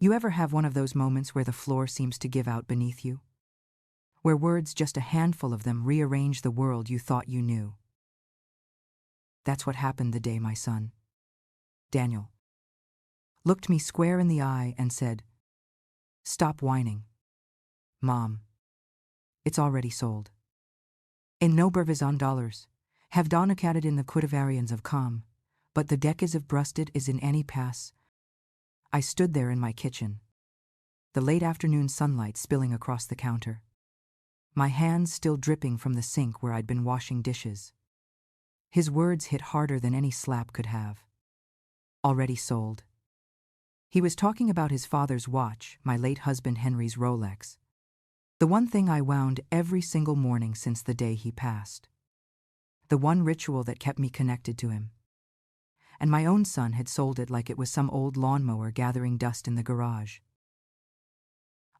You ever have one of those moments where the floor seems to give out beneath you? Where words, just a handful of them, rearrange the world you thought you knew? That's what happened the day my son, Daniel, looked me square in the eye and said, "Stop whining, Mom. It's already sold. In no bervizon dollars, have donacated in the quidavarians of calm, but the deck is of brusted is in any pass." I stood there in my kitchen, the late afternoon sunlight spilling across the counter, my hands still dripping from the sink where I'd been washing dishes. His words hit harder than any slap could have. Already sold. He was talking about his father's watch, my late husband Henry's Rolex. The one thing I wound every single morning since the day he passed. The one ritual that kept me connected to him. And my own son had sold it like it was some old lawnmower gathering dust in the garage.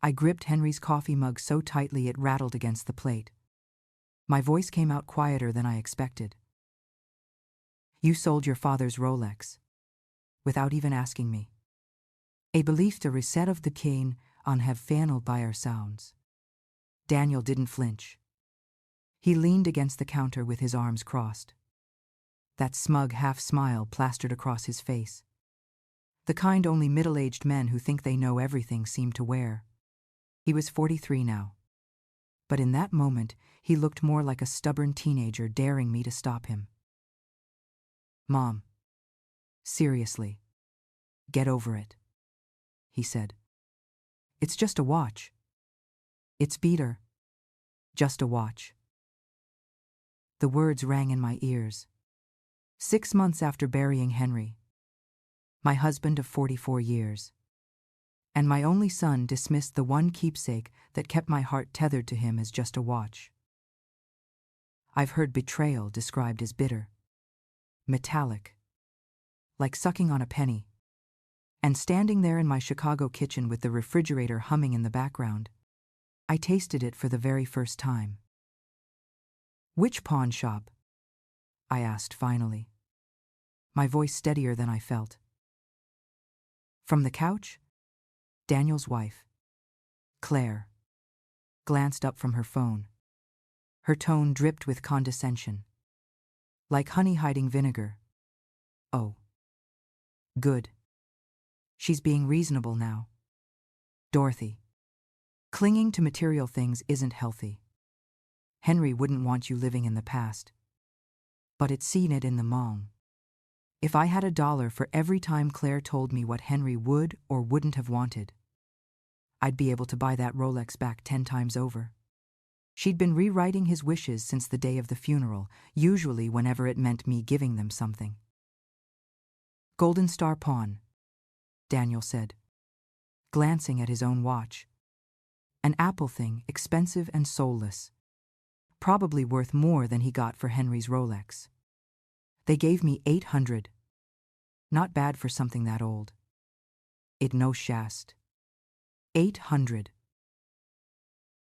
I gripped Henry's coffee mug so tightly it rattled against the plate. My voice came out quieter than I expected. "You sold your father's Rolex, without even asking me. A belief to reset of the cane on have fanal by our sounds." Daniel didn't flinch. He leaned against the counter with his arms crossed. That smug half-smile plastered across his face. The kind only middle-aged men who think they know everything seem to wear. He was 43 now. But in that moment, he looked more like a stubborn teenager daring me to stop him. "Mom, seriously, get over it," he said. "It's just a watch. It's beater. Just a watch." The words rang in my ears. 6 months after burying Henry, my husband of 44 years, and my only son dismissed the one keepsake that kept my heart tethered to him as just a watch. I've heard betrayal described as bitter, metallic, like sucking on a penny. And standing there in my Chicago kitchen with the refrigerator humming in the background, I tasted it for the very first time. "Which pawn shop?" I asked finally, my voice steadier than I felt. From the couch, Daniel's wife, Claire, glanced up from her phone. Her tone dripped with condescension. "Like honey hiding vinegar." "Oh. Good. She's being reasonable now. Dorothy, clinging to material things isn't healthy. Henry wouldn't want you living in the past. But it's seen it in the mom. If I had $1 for every time Claire told me what Henry would or wouldn't have wanted, I'd be able to buy that Rolex back 10 times over." She'd been rewriting his wishes since the day of the funeral, usually whenever it meant me giving them something. "Golden Star pawn," Daniel said, glancing at his own watch. "An Apple thing, expensive and soulless. Probably worth more than he got for Henry's Rolex. They gave me 800. Not bad for something that old. It no shast. 800.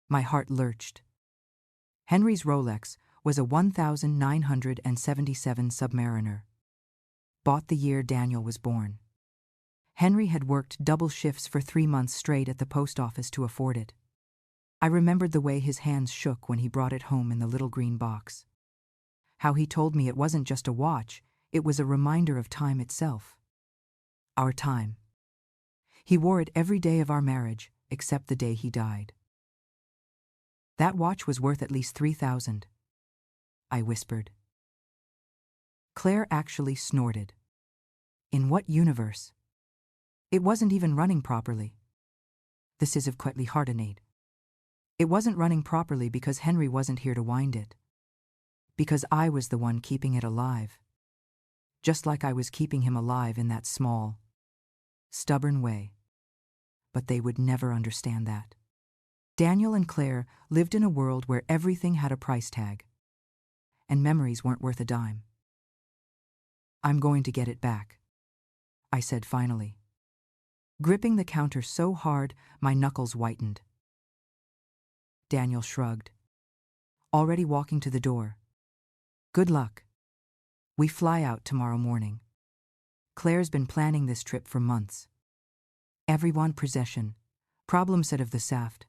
My heart lurched. Henry's Rolex was a 1977 Submariner. Bought the year Daniel was born. Henry had worked double shifts for 3 months straight at the post office to afford it. I remembered the way his hands shook when he brought it home in the little green box. How he told me it wasn't just a watch, it was a reminder of time itself. Our time. He wore it every day of our marriage, except the day he died. "That watch was worth at least 3,000, I whispered. Claire actually snorted. "In what universe? It wasn't even running properly. This is of quietly hardened. It wasn't running properly because Henry wasn't here to wind it. Because I was the one keeping it alive. Just like I was keeping him alive in that small, stubborn way. But they would never understand that. Daniel and Claire lived in a world where everything had a price tag. And memories weren't worth a dime. "I'm going to get it back," I said finally, gripping the counter so hard my knuckles whitened. Daniel shrugged, already walking to the door. "Good luck. We fly out tomorrow morning. Claire's been planning this trip for months. Everyone possession. Problem said of the Saft.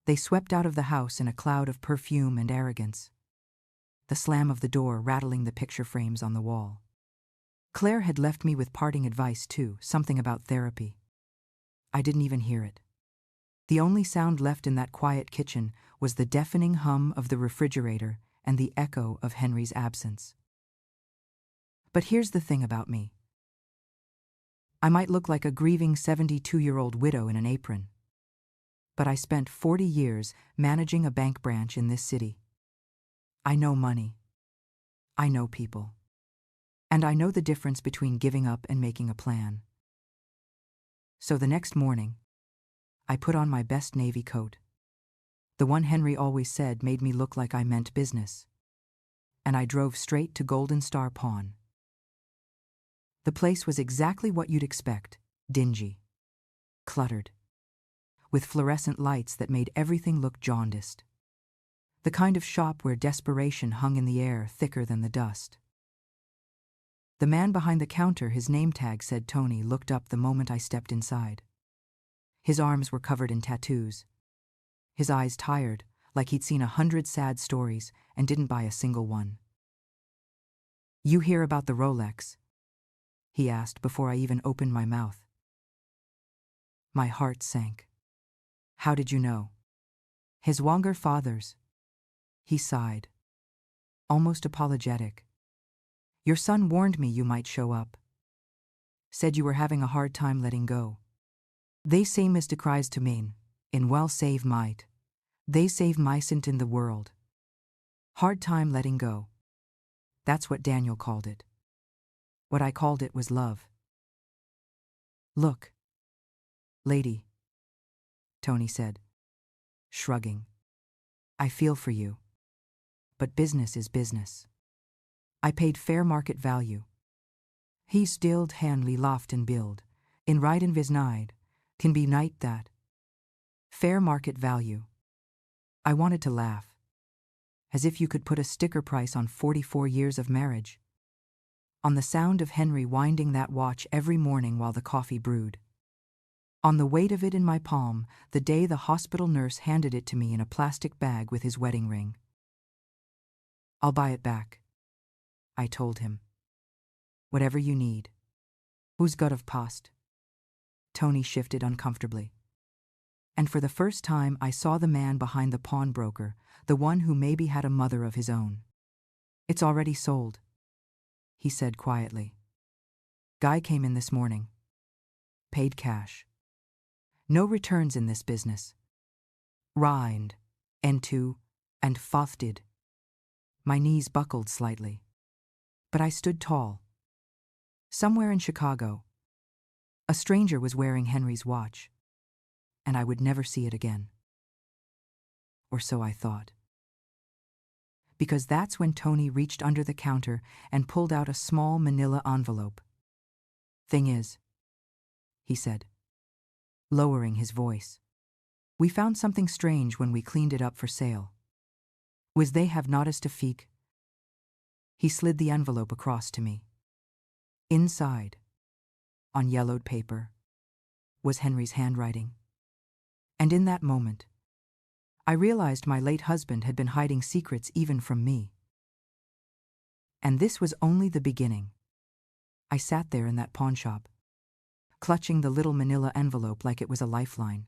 They swept out of the house in a cloud of perfume and arrogance. The slam of the door rattling the picture frames on the wall. Claire had left me with parting advice too, something about therapy. I didn't even hear it. The only sound left in that quiet kitchen was the deafening hum of the refrigerator and the echo of Henry's absence. But here's the thing about me. I might look like a grieving 72-year-old widow in an apron. But I spent 40 years managing a bank branch in this city. I know money. I know people. And I know the difference between giving up and making a plan. So the next morning, I put on my best navy coat. The one Henry always said made me look like I meant business. And I drove straight to Golden Star Pawn. The place was exactly what you'd expect, dingy, cluttered, with fluorescent lights that made everything look jaundiced. The kind of shop where desperation hung in the air thicker than the dust. The man behind the counter, his name tag said Tony, looked up the moment I stepped inside. His arms were covered in tattoos. His eyes tired, like he'd seen 100 sad stories and didn't buy a single one. "You hear about the Rolex?" he asked before I even opened my mouth. My heart sank. "How did you know?" "His Wonger fathers." He sighed, almost apologetic. "Your son warned me you might show up. Said you were having a hard time letting go. They say Mr. Cries to mean, in well save might. They save mightn't in the world. Hard time letting go. That's what Daniel called it. What I called it was love." "Look, lady," Tony said, shrugging. "I feel for you. But business is business. I paid fair market value. He stilled Hanley loft and build, in right and visnide, can be night that. Fair market value." I wanted to laugh. As if you could put a sticker price on 44 years of marriage. On the sound of Henry winding that watch every morning while the coffee brewed. On the weight of it in my palm the day the hospital nurse handed it to me in a plastic bag with his wedding ring. "I'll buy it back," I told him. "Whatever you need. Who's got of past?" Tony shifted uncomfortably. And for the first time I saw the man behind the pawnbroker, the one who maybe had a mother of his own. "It's already sold," he said quietly. "Guy came in this morning. Paid cash. No returns in this business. Rind, N2, and fofted." My knees buckled slightly. But I stood tall. Somewhere in Chicago, a stranger was wearing Henry's watch, and I would never see it again. Or so I thought. Because that's when Tony reached under the counter and pulled out a small manila envelope. "Thing is," he said, lowering his voice, "we found something strange when we cleaned it up for sale. Was they have noticed a feek?" He slid the envelope across to me. Inside, on yellowed paper, was Henry's handwriting. And in that moment, I realized my late husband had been hiding secrets even from me. And this was only the beginning. I sat there in that pawn shop, clutching the little manila envelope like it was a lifeline.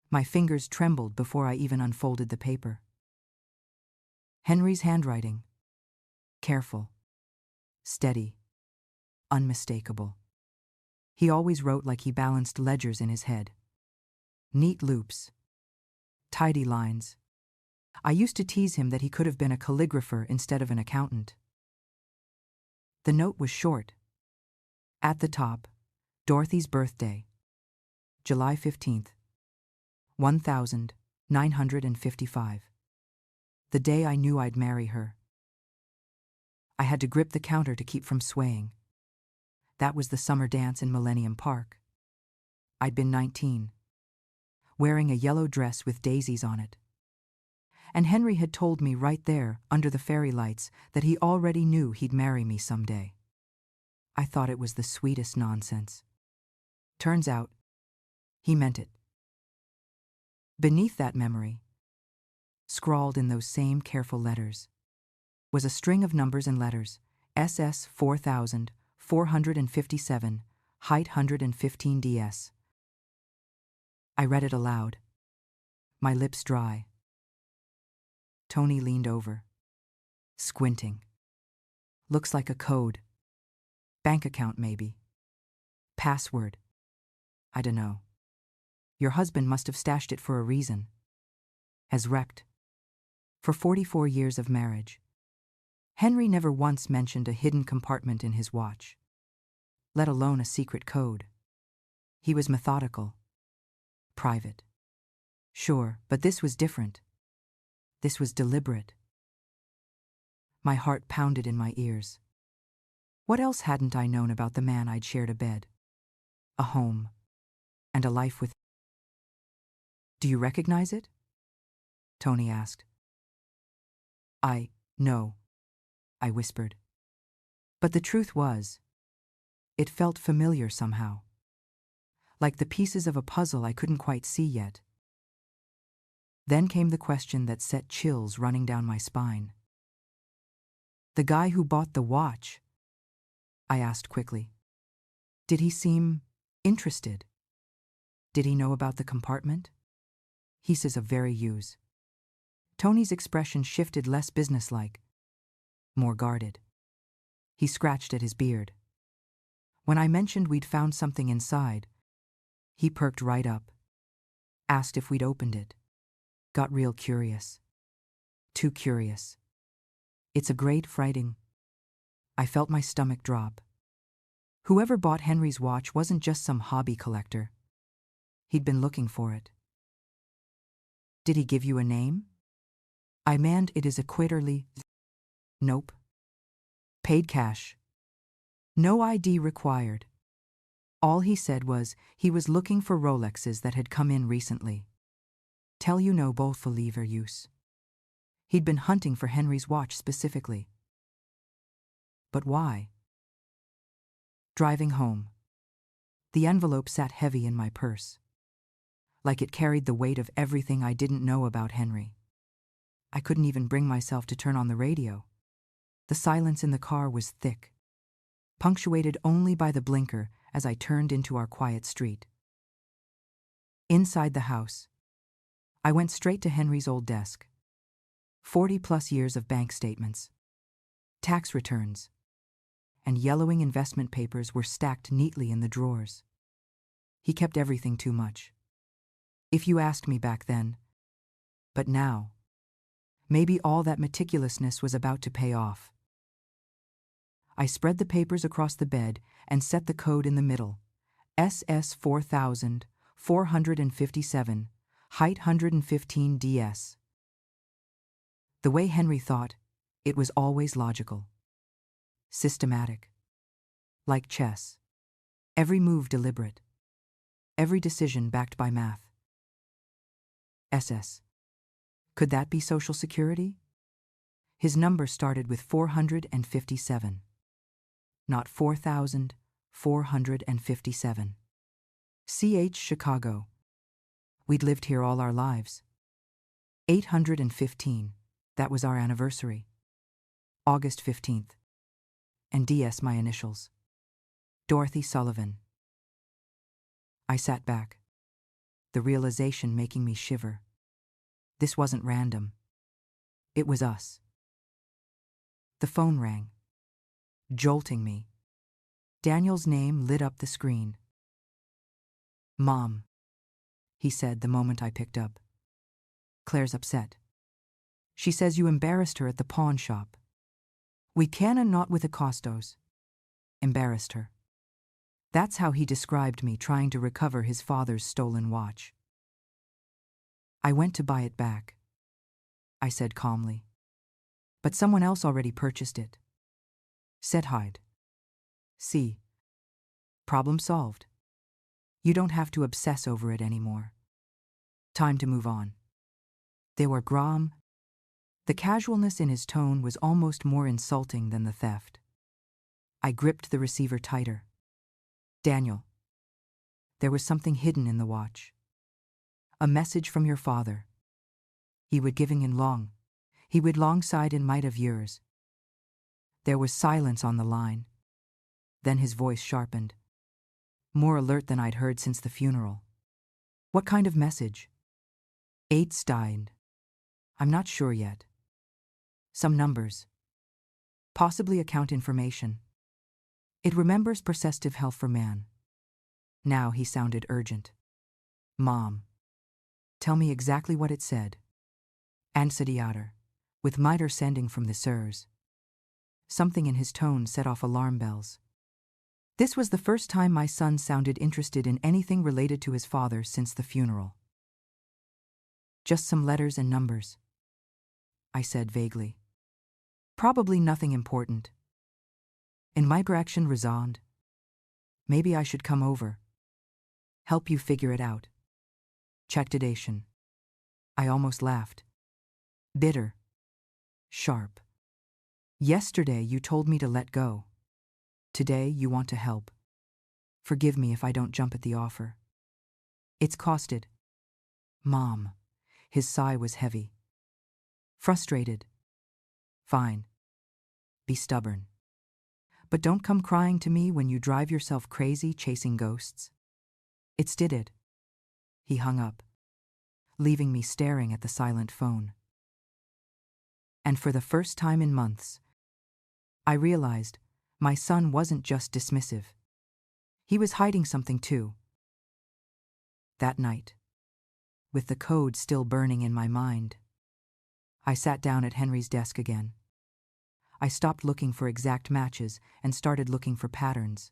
My fingers trembled before I even unfolded the paper. Henry's handwriting. Careful, steady, unmistakable. He always wrote like he balanced ledgers in his head. Neat loops, tidy lines. I used to tease him that he could have been a calligrapher instead of an accountant. The note was short. At the top, Dorothy's birthday, July 15th, 1955. The day I knew I'd marry her. I had to grip the counter to keep from swaying. That was the summer dance in Millennium Park. I'd been 19, wearing a yellow dress with daisies on it. And Henry had told me right there, under the fairy lights, that he already knew he'd marry me someday. I thought it was the sweetest nonsense. Turns out, He meant it. Beneath that memory, scrawled in those same careful letters, was a string of numbers and letters: SS 4457, height 115 DS. I read it aloud, my lips dry. Tony leaned over, squinting. Looks like a code. Bank account, maybe. Password. I dunno. Your husband must have stashed it for a reason. Has wrecked. For 44 years of marriage, Henry never once mentioned a hidden compartment in his watch, let alone a secret code. He was methodical. Private. Sure, but this was different. This was deliberate. My heart pounded in my ears. What else hadn't I known about the man I'd shared a bed, a home, and a life with? Do you recognize it? Tony asked. No, I whispered. But the truth was, it felt familiar somehow. Like the pieces of a puzzle I couldn't quite see yet. Then came the question that set chills running down my spine. The guy who bought the watch, I asked quickly. Did he seem interested? Did he know about the compartment? He says a very use. Tony's expression shifted, less businesslike, more guarded. He scratched at his beard. When I mentioned we'd found something inside, he perked right up, asked if we'd opened it. Got real curious. Too curious. It's a great frighting. I felt my stomach drop. Whoever bought Henry's watch wasn't just some hobby collector. He'd been looking for it. Did he give you a name? I manned it is a quitterly. Nope. Paid cash. No ID required. All he said was he was looking for Rolexes that had come in recently. Tell you no both for lever use. He'd been hunting for Henry's watch specifically. But why? Driving home. The envelope sat heavy in my purse, like it carried the weight of everything I didn't know about Henry. I couldn't even bring myself to turn on the radio. The silence in the car was thick, punctuated only by the blinker as I turned into our quiet street. Inside the house, I went straight to Henry's old desk. 40+ years of bank statements, tax returns, and yellowing investment papers were stacked neatly in the drawers. He kept everything too much. If you asked me back then. But now, maybe all that meticulousness was about to pay off. I spread the papers across the bed and set the code in the middle. SS 4457, height 115 DS. The way Henry thought, it was always logical. Systematic. Like chess. Every move deliberate. Every decision backed by math. SS. Could that be Social Security? His number started with 457. Not 4,457. CH Chicago. We'd lived here all our lives. 815. That was our anniversary. August 15th. And DS my initials. Dorothy Sullivan. I sat back, the realization making me shiver. This wasn't random. It was us. The phone rang, jolting me. Daniel's name lit up the screen. Mom, he said the moment I picked up. Claire's upset. She says you embarrassed her at the pawn shop. We canna not with the costos. Embarrassed her. That's how he described me trying to recover his father's stolen watch. I went to buy it back, I said calmly. But someone else already purchased it. Said hide. See. Problem solved. You don't have to obsess over it anymore. Time to move on. They were Grom. The casualness in his tone was almost more insulting than the theft. I gripped the receiver tighter. Daniel. There was something hidden in the watch. A message from your father. He would giving in long. He would longside in might of years. There was silence on the line. Then his voice sharpened. More alert than I'd heard since the funeral. What kind of message? 8 died. I'm not sure yet. Some numbers. Possibly account information. It remembers perceptive health for man. Now he sounded urgent. Mom. Tell me exactly what it said. Ansediater, with miter sending from the sirs. Something in his tone set off alarm bells. This was the first time my son sounded interested in anything related to his father since the funeral. Just some letters and numbers, I said vaguely. Probably nothing important. In microaction resound. Maybe I should come over. Help you figure it out. Checkdation. I almost laughed. Bitter. Sharp. Yesterday you told me to let go. Today you want to help. Forgive me if I don't jump at the offer. It's costed. Mom. His sigh was heavy. Frustrated. Fine. Be stubborn. But don't come crying to me when you drive yourself crazy chasing ghosts. It's did it. He hung up, leaving me staring at the silent phone. And for the first time in months, I realized my son wasn't just dismissive. He was hiding something too. That night, with the code still burning in my mind, I sat down at Henry's desk again. I stopped looking for exact matches and started looking for patterns.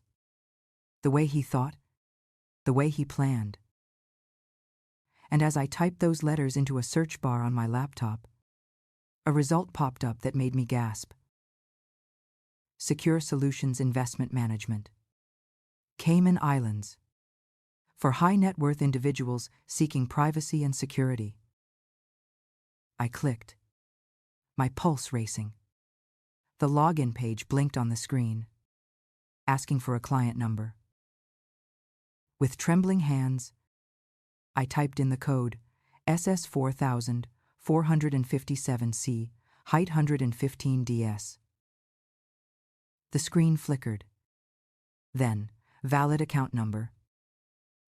The way he thought, the way he planned. And as I typed those letters into a search bar on my laptop, a result popped up that made me gasp. Secure Solutions Investment Management. Cayman Islands. For high net worth individuals seeking privacy and security. I clicked, my pulse racing. The login page blinked on the screen, asking for a client number. With trembling hands, I typed in the code SS4457C, height 115 DS. The screen flickered. Then, valid account number.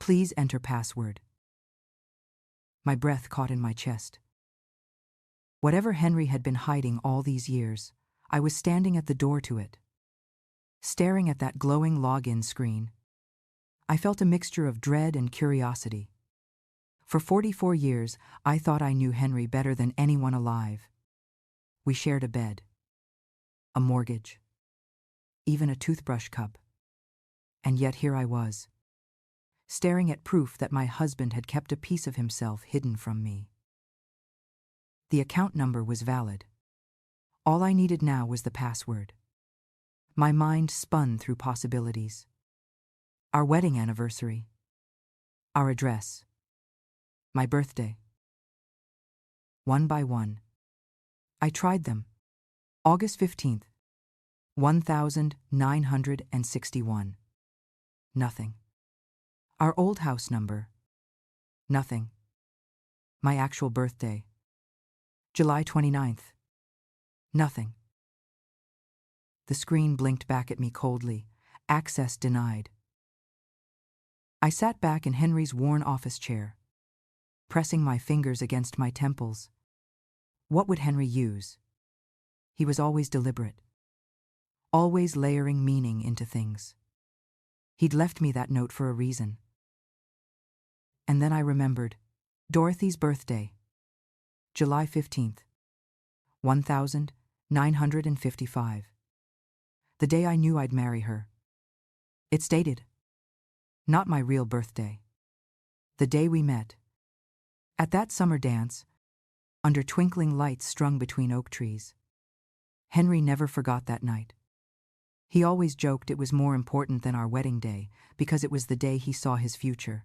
Please enter password. My breath caught in my chest. Whatever Henry had been hiding all these years, I was standing at the door to it. Staring at that glowing login screen, I felt a mixture of dread and curiosity. For 44 years, I thought I knew Henry better than anyone alive. We shared a bed, a mortgage, even a toothbrush cup. And yet here I was, staring at proof that my husband had kept a piece of himself hidden from me. The account number was valid. All I needed now was the password. My mind spun through possibilities. Our wedding anniversary. Our address. My birthday. One by one, I tried them. August 15th, 1961. Nothing. Our old house number. Nothing. My actual birthday. July 29th. Nothing. The screen blinked back at me coldly. Access denied. I sat back in Henry's worn office chair, pressing my fingers against my temples. What would Henry use? He was always deliberate, always layering meaning into things. He'd left me that note for a reason. And then I remembered Dorothy's birthday, July 15th, 1955. The day I knew I'd marry her. It stated, not my real birthday. The day we met. At that summer dance, under twinkling lights strung between oak trees. Henry never forgot that night. He always joked it was more important than our wedding day because it was the day he saw his future.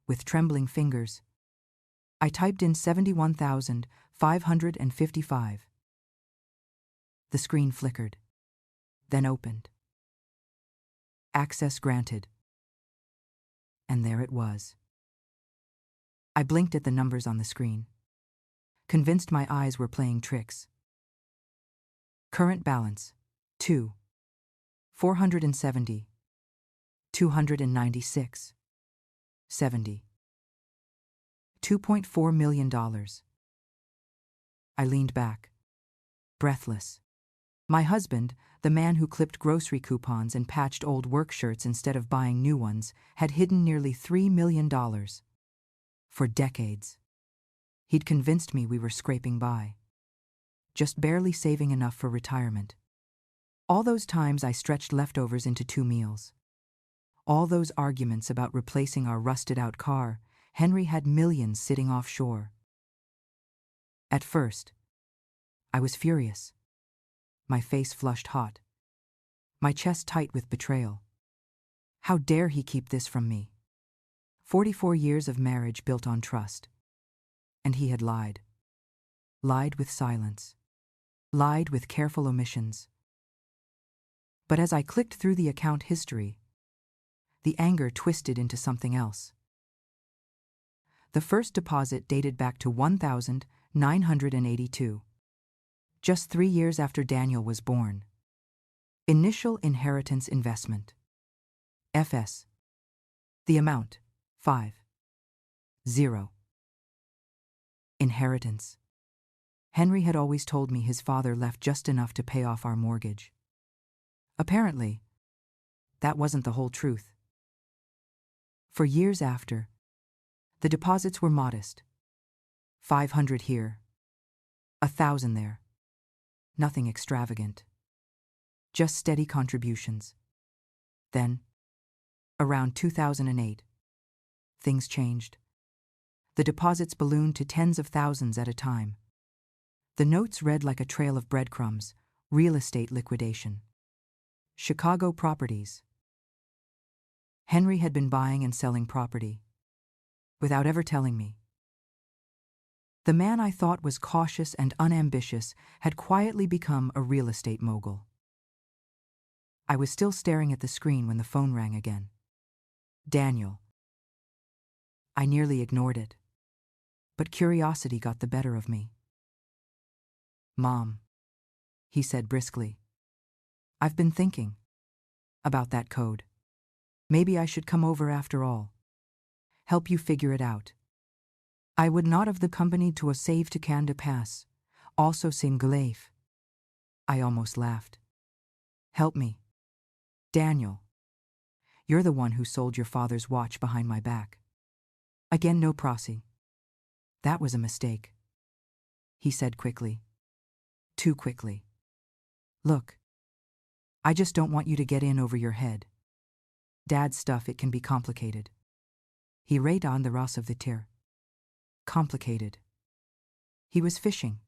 With trembling fingers, I typed in 71,555. The screen flickered, then opened. Access granted. And there it was. I blinked at the numbers on the screen, convinced my eyes were playing tricks. Current balance: 2, 470, 296, 70. $2.4 million. I leaned back, breathless. My husband, the man who clipped grocery coupons and patched old work shirts instead of buying new ones, had hidden nearly $3 million. For decades. He'd convinced me we were scraping by, just barely saving enough for retirement. All those times I stretched leftovers into 2 meals. All those arguments about replacing our rusted-out car. Henry had millions sitting offshore. At first, I was furious. My face flushed hot, my chest tight with betrayal. How dare he keep this from me? 44 years of marriage built on trust. And he had lied. Lied with silence. Lied with careful omissions. But as I clicked through the account history, the anger twisted into something else. The first deposit dated back to 1982. Just 3 years after Daniel was born. Initial inheritance investment. FS. The amount: 5. 0. Inheritance. Henry had always told me his father left just enough to pay off our mortgage. Apparently, that wasn't the whole truth. For years after, the deposits were modest. 500 here, 1,000 there. Nothing extravagant. Just steady contributions. Then, around 2008, things changed. The deposits ballooned to tens of thousands at a time. The notes read like a trail of breadcrumbs: real estate liquidation. Chicago properties. Henry had been buying and selling property, without ever telling me. The man I thought was cautious and unambitious had quietly become a real estate mogul. I was still staring at the screen when the phone rang again. Daniel. I nearly ignored it, but curiosity got the better of me. "Mom," he said briskly, "I've been thinking about that code. Maybe I should come over after all. Help you figure it out. I would not have the company to a save to can de pass. Also sin glaive." I almost laughed. "Help me. Daniel. You're the one who sold your father's watch behind my back." Again no prosy. "That was a mistake," he said quickly. Too quickly. "Look, I just don't want you to get in over your head. Dad's stuff, it can be complicated." He read on the ras of the tir. Complicated. He was fishing.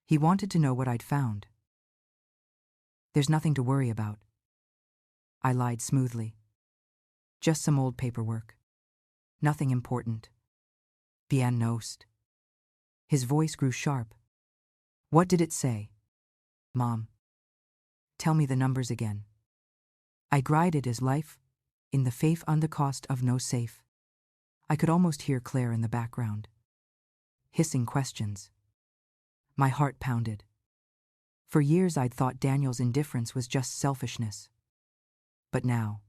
He wanted to know what I'd found. "There's nothing to worry about," I lied smoothly. "Just some old paperwork. Nothing important." "Bien nost." His voice grew sharp. "What did it say?" "Mom. Tell me the numbers again." I grided as life, in the faith on the cost of no safe. I could almost hear Claire in the background, hissing questions. My heart pounded. For years I'd thought Daniel's indifference was just selfishness. But now,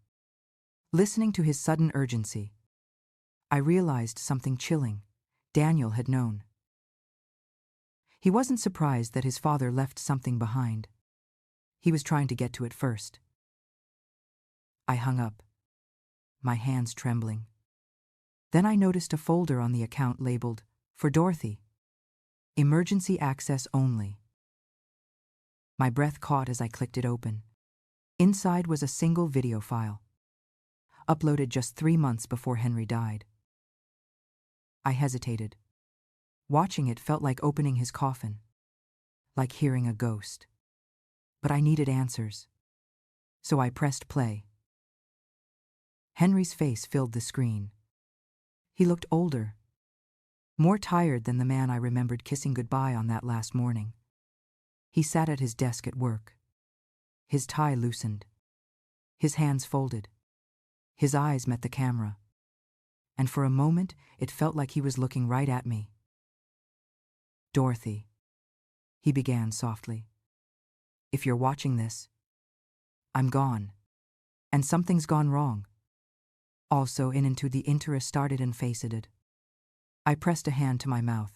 listening to his sudden urgency, I realized something chilling. Daniel had known. He wasn't surprised that his father left something behind. He was trying to get to it first. I hung up, my hands trembling. Then I noticed a folder on the account labeled, "For Dorothy. Emergency access only." My breath caught as I clicked it open. Inside was a single video file, uploaded just 3 months before Henry died. I hesitated. Watching it felt like opening his coffin, like hearing a ghost. But I needed answers, so I pressed play. Henry's face filled the screen. He looked older, more tired than the man I remembered kissing goodbye on that last morning. He sat at his desk at work. His tie loosened, his hands folded. His eyes met the camera, and for a moment it felt like he was looking right at me. "Dorothy," he began softly, "if you're watching this, I'm gone. And something's gone wrong." Also into the interest started and faded. I pressed a hand to my mouth.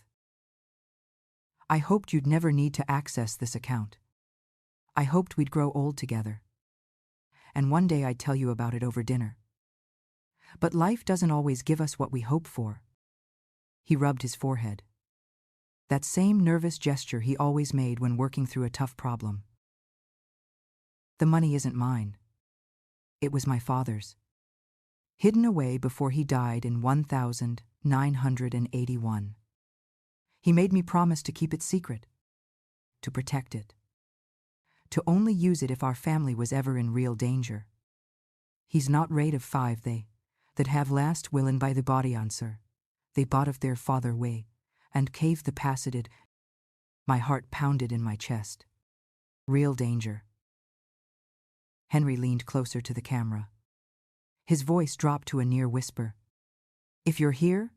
"I hoped you'd never need to access this account. I hoped we'd grow old together. And one day I'd tell you about it over dinner. But life doesn't always give us what we hope for." He rubbed his forehead. That same nervous gesture he always made when working through a tough problem. "The money isn't mine. It was my father's. Hidden away before he died in 1981. He made me promise to keep it secret, to protect it, to only use it if our family was ever in real danger. He's not rate of five that have last willen by the body answer. They bought of their father way, and cave the passage." My heart pounded in my chest. Real danger. Henry leaned closer to the camera. His voice dropped to a near whisper. "If you're here,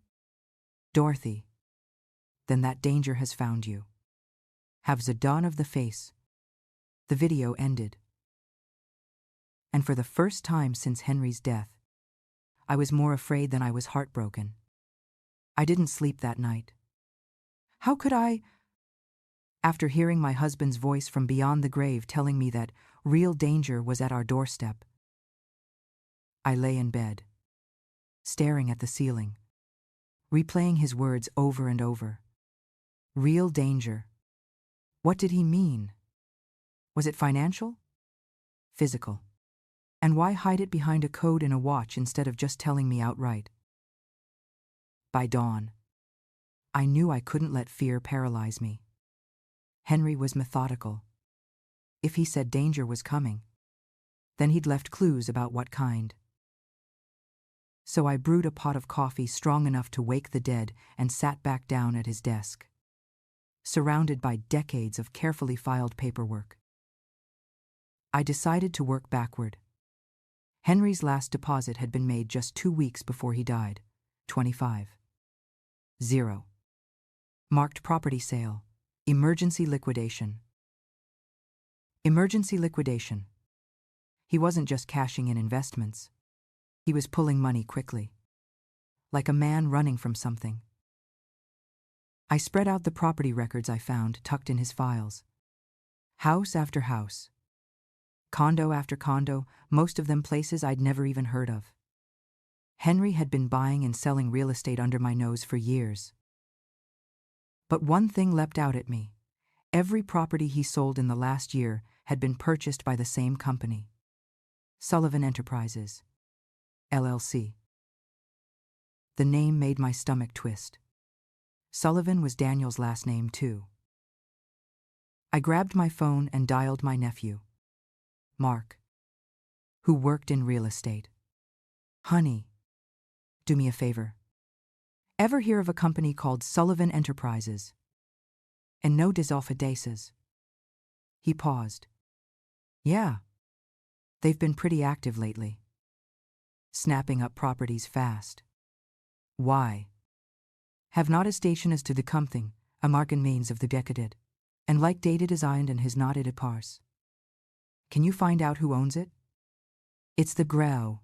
Dorothy, then that danger has found you. Have the dawn of the face." The video ended. And for the first time since Henry's death, I was more afraid than I was heartbroken. I didn't sleep that night. How could I? After hearing my husband's voice from beyond the grave telling me that real danger was at our doorstep, I lay in bed, staring at the ceiling, replaying his words over and over. Real danger. What did he mean? Was it financial? Physical? And why hide it behind a code in a watch instead of just telling me outright? By dawn, I knew I couldn't let fear paralyze me. Henry was methodical. If he said danger was coming, then he'd left clues about what kind. So I brewed a pot of coffee strong enough to wake the dead and sat back down at his desk, surrounded by decades of carefully filed paperwork. I decided to work backward. Henry's last deposit had been made just 2 weeks before he died. 25. 0. Marked property sale. Emergency liquidation. Emergency liquidation. He wasn't just cashing in investments. He was pulling money quickly, like a man running from something. I spread out the property records I found tucked in his files. House after house. Condo after condo, most of them places I'd never even heard of. Henry had been buying and selling real estate under my nose for years. But one thing leapt out at me. Every property he sold in the last year had been purchased by the same company. Sullivan Enterprises, LLC. The name made my stomach twist. Sullivan was Daniel's last name, too. I grabbed my phone and dialed my nephew, Mark, who worked in real estate. "Honey, do me a favor. Ever hear of a company called Sullivan Enterprises? And no desoffenses?" He paused. "Yeah. They've been pretty active lately. Snapping up properties fast. Why? Have not a station as to the company, a market means of the decadent, and like data designed and has not it a parse. Can you find out who owns it? It's the Grau.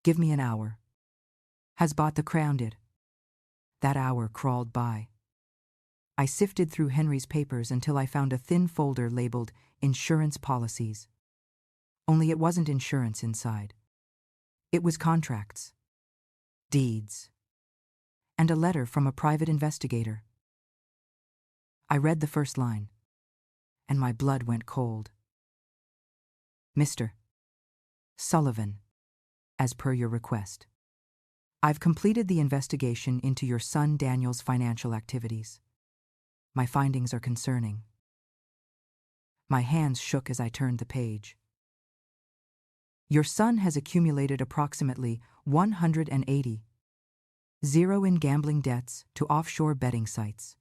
Give me an hour. Has bought the crowned it." That hour crawled by. I sifted through Henry's papers until I found a thin folder labeled Insurance Policies. Only it wasn't insurance inside. It was contracts, deeds, and a letter from a private investigator. I read the first line, and my blood went cold. "Mr. Sullivan, as per your request, I've completed the investigation into your son Daniel's financial activities. My findings are concerning." My hands shook as I turned the page. "Your son has accumulated approximately 180,000 in gambling debts to offshore betting sites.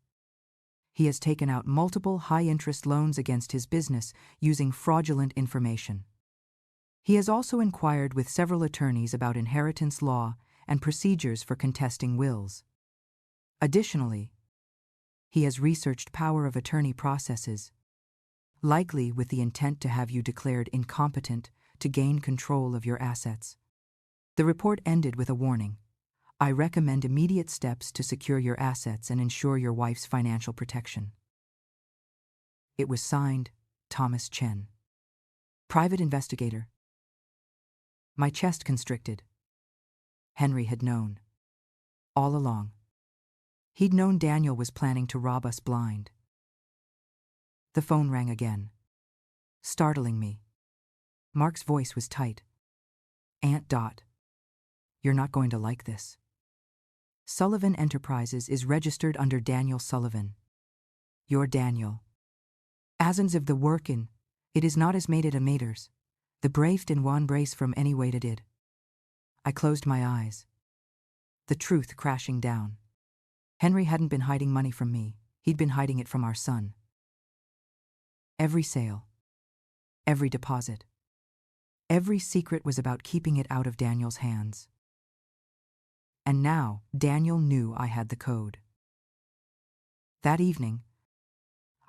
He has taken out multiple high-interest loans against his business using fraudulent information. He has also inquired with several attorneys about inheritance law and procedures for contesting wills. Additionally, he has researched power of attorney processes, likely with the intent to have you declared incompetent to gain control of your assets. The report ended with a warning. I recommend immediate steps to secure your assets and ensure your wife's financial protection. It was signed, Thomas Chen. Private investigator. My chest constricted. Henry had known. All along. He'd known Daniel was planning to rob us blind. The phone rang again, startling me. Mark's voice was tight. Aunt Dot. You're not going to like this. Sullivan Enterprises is registered under Daniel Sullivan. You're Daniel. Asens of the workin, it is not as made it a maters. The braved in one brace from any way to did. I closed my eyes. The truth crashing down. Henry hadn't been hiding money from me. He'd been hiding it from our son. Every sale. Every deposit. Every secret was about keeping it out of Daniel's hands. And now, Daniel knew I had the code. That evening,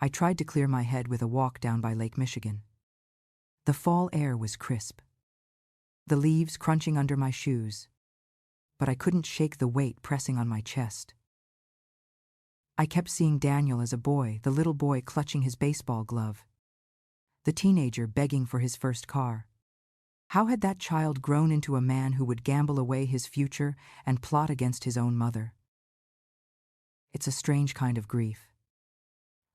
I tried to clear my head with a walk down by Lake Michigan. The fall air was crisp. The leaves crunching under my shoes, but I couldn't shake the weight pressing on my chest. I kept seeing Daniel as a boy, the little boy clutching his baseball glove, the teenager begging for his first car. How had that child grown into a man who would gamble away his future and plot against his own mother? It's a strange kind of grief.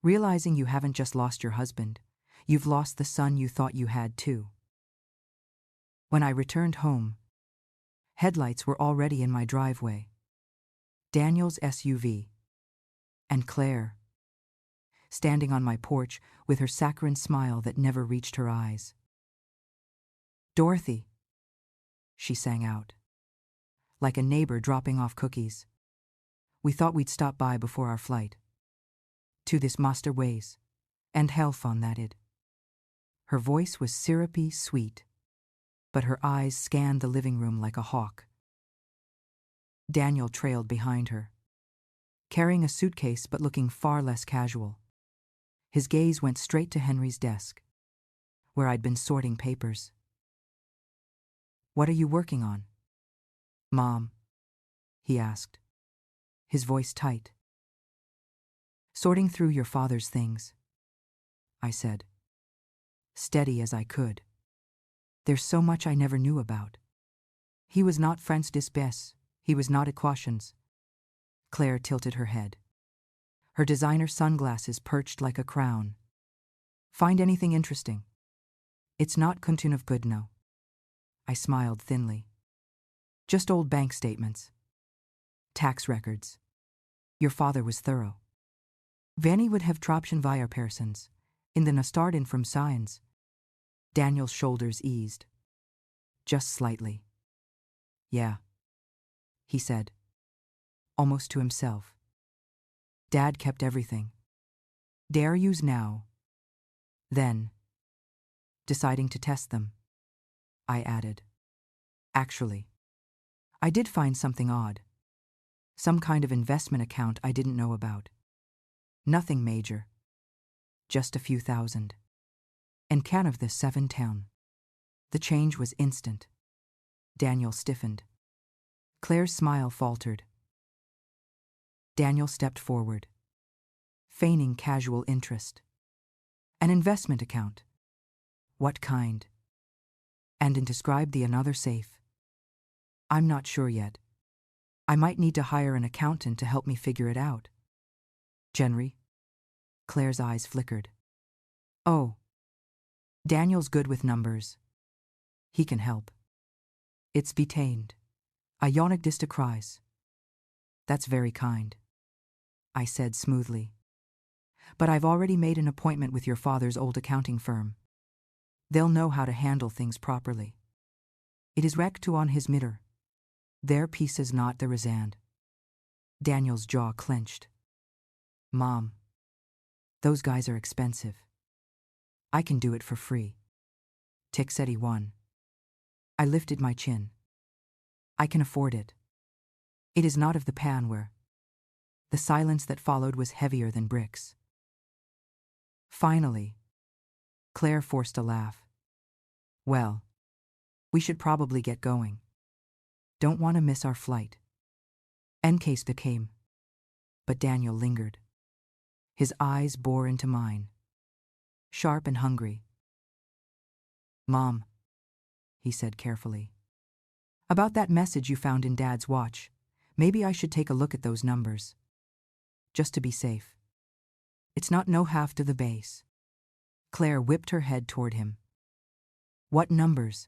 Realizing you haven't just lost your husband, you've lost the son you thought you had too. When I returned home, headlights were already in my driveway. Daniel's SUV. And Claire, standing on my porch with her saccharine smile that never reached her eyes. Dorothy, she sang out, like a neighbor dropping off cookies. We thought we'd stop by before our flight. To this master ways, and health on that id. Her voice was syrupy sweet, but her eyes scanned the living room like a hawk. Daniel trailed behind her, carrying a suitcase but looking far less casual. His gaze went straight to Henry's desk, where I'd been sorting papers. What are you working on? Mom, he asked, his voice tight. Sorting through your father's things, I said, steady as I could. There's so much I never knew about. He was not France d'Espèce, he was not equations. Claire tilted her head. Her designer sunglasses perched like a crown. Find anything interesting? It's not Kuntun of good, no. I smiled thinly. Just old bank statements. Tax records. Your father was thorough. Vanny would have Tropschen via persons, in the Nastardin from signs. Daniel's shoulders eased. Just slightly. Yeah, he said, almost to himself. Dad kept everything. Dare use now. Then, deciding to test them, I added. Actually, I did find something odd. Some kind of investment account I didn't know about. Nothing major. Just a few thousand. And can of the 7-town. The change was instant. Daniel stiffened. Claire's smile faltered. Daniel stepped forward, feigning casual interest. An investment account. What kind? And describe the another safe. I'm not sure yet. I might need to hire an accountant to help me figure it out. Genry? Claire's eyes flickered. Oh. Daniel's good with numbers. He can help. It's betained. Ionic distakries. That's very kind, I said smoothly. But I've already made an appointment with your father's old accounting firm. They'll know how to handle things properly. It is rec to on his mitter. Their piece is not the resand. Daniel's jaw clenched. Mom, those guys are expensive. I can do it for free. Tick said he won. I lifted my chin. I can afford it. It is not of the pan where. The silence that followed was heavier than bricks. Finally, Claire forced a laugh. Well, we should probably get going. Don't want to miss our flight. Encased came. But Daniel lingered. His eyes bore into mine. Sharp and hungry. Mom, he said carefully. About that message you found in Dad's watch. Maybe I should take a look at those numbers. Just to be safe. It's not no half to the base. Claire whipped her head toward him. What numbers?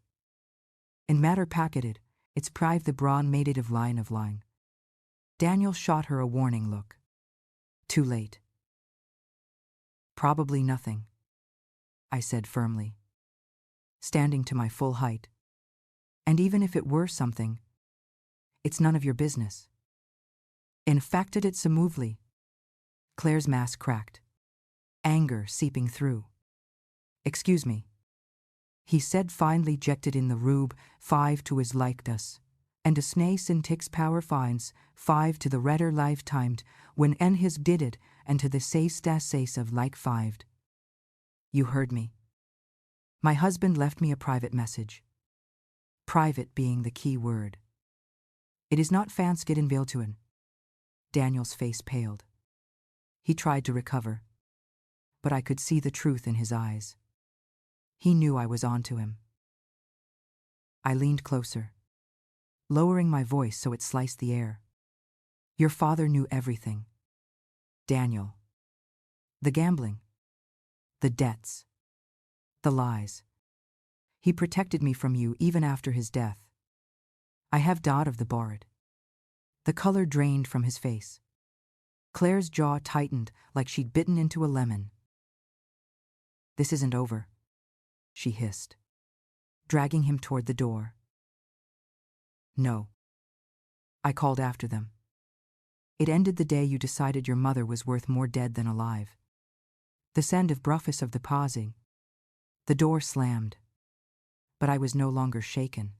In matter packeted, it's prive the brawn made it of line. Daniel shot her a warning look. Too late. Probably nothing, I said firmly, standing to my full height. And even if it were something, it's none of your business. Infected it smoothly. Claire's mask cracked, anger seeping through. Excuse me, he said finally, jected in the rube, 5 to his liked us, and a snay syntax power fines, 5 to the redder lifetimed, when en his did it, and to the sace of like 5. You heard me. My husband left me a private message. Private being the key word. It is not fanskid in Viltuin. Daniel's face paled. He tried to recover, but I could see the truth in his eyes. He knew I was on to him. I leaned closer, lowering my voice so it sliced the air. Your father knew everything. Daniel. The gambling. The debts. The lies. He protected me from you even after his death. I have doubt of the bard. The color drained from his face. Claire's jaw tightened like she'd bitten into a lemon. This isn't over, she hissed, dragging him toward the door. No. I called after them. It ended the day you decided your mother was worth more dead than alive. The sound of bruffus of the pausing. The door slammed. But I was no longer shaken.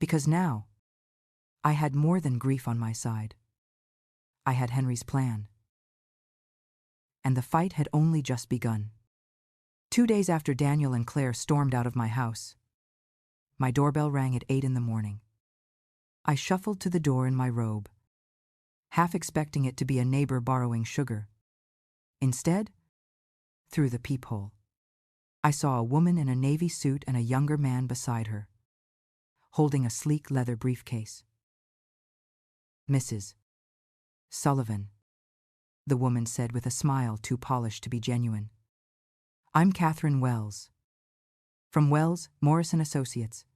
Because now, I had more than grief on my side. I had Henry's plan. And the fight had only just begun. 2 days after Daniel and Claire stormed out of my house, my doorbell rang at 8 in the morning. I shuffled to the door in my robe, half expecting it to be a neighbor borrowing sugar. Instead, through the peephole, I saw a woman in a navy suit and a younger man beside her, holding a sleek leather briefcase. Mrs. Sullivan, the woman said with a smile too polished to be genuine. I'm Catherine Wells. From Wells, Morrison Associates.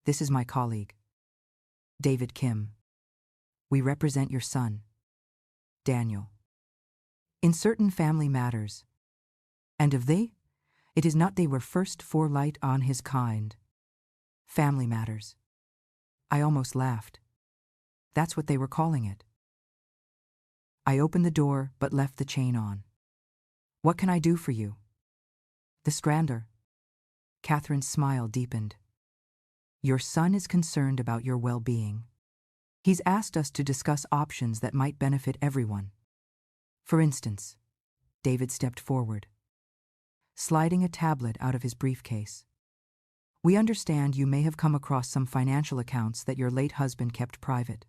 This is my colleague, David Kim. We represent your son, Daniel. In certain family matters. And of they, it is not they were first forelight on his kind. Family matters. I almost laughed. That's what they were calling it. I opened the door but left the chain on. What can I do for you? The Scrander. Catherine's smile deepened. Your son is concerned about your well-being. He's asked us to discuss options that might benefit everyone. For instance, David stepped forward, sliding a tablet out of his briefcase. We understand you may have come across some financial accounts that your late husband kept private.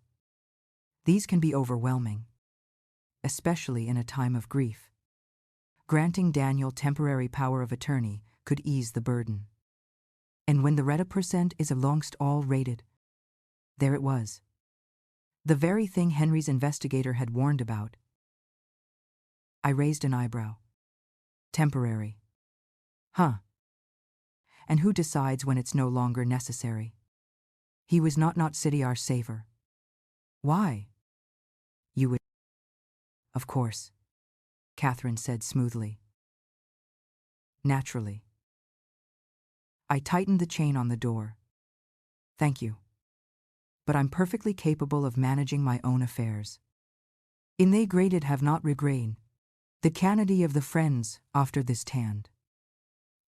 These can be overwhelming, especially in a time of grief. Granting Daniel temporary power of attorney could ease the burden. And when the reta percent is amongst all rated, there it was. The very thing Henry's investigator had warned about. I raised an eyebrow. Temporary. Huh. And who decides when it's no longer necessary? He was not city our saver. Why? You would. Of course, Catherine said smoothly. Naturally. I tightened the chain on the door. Thank you. But I'm perfectly capable of managing my own affairs. In they graded have not regrain. The canody of the friends after this tand.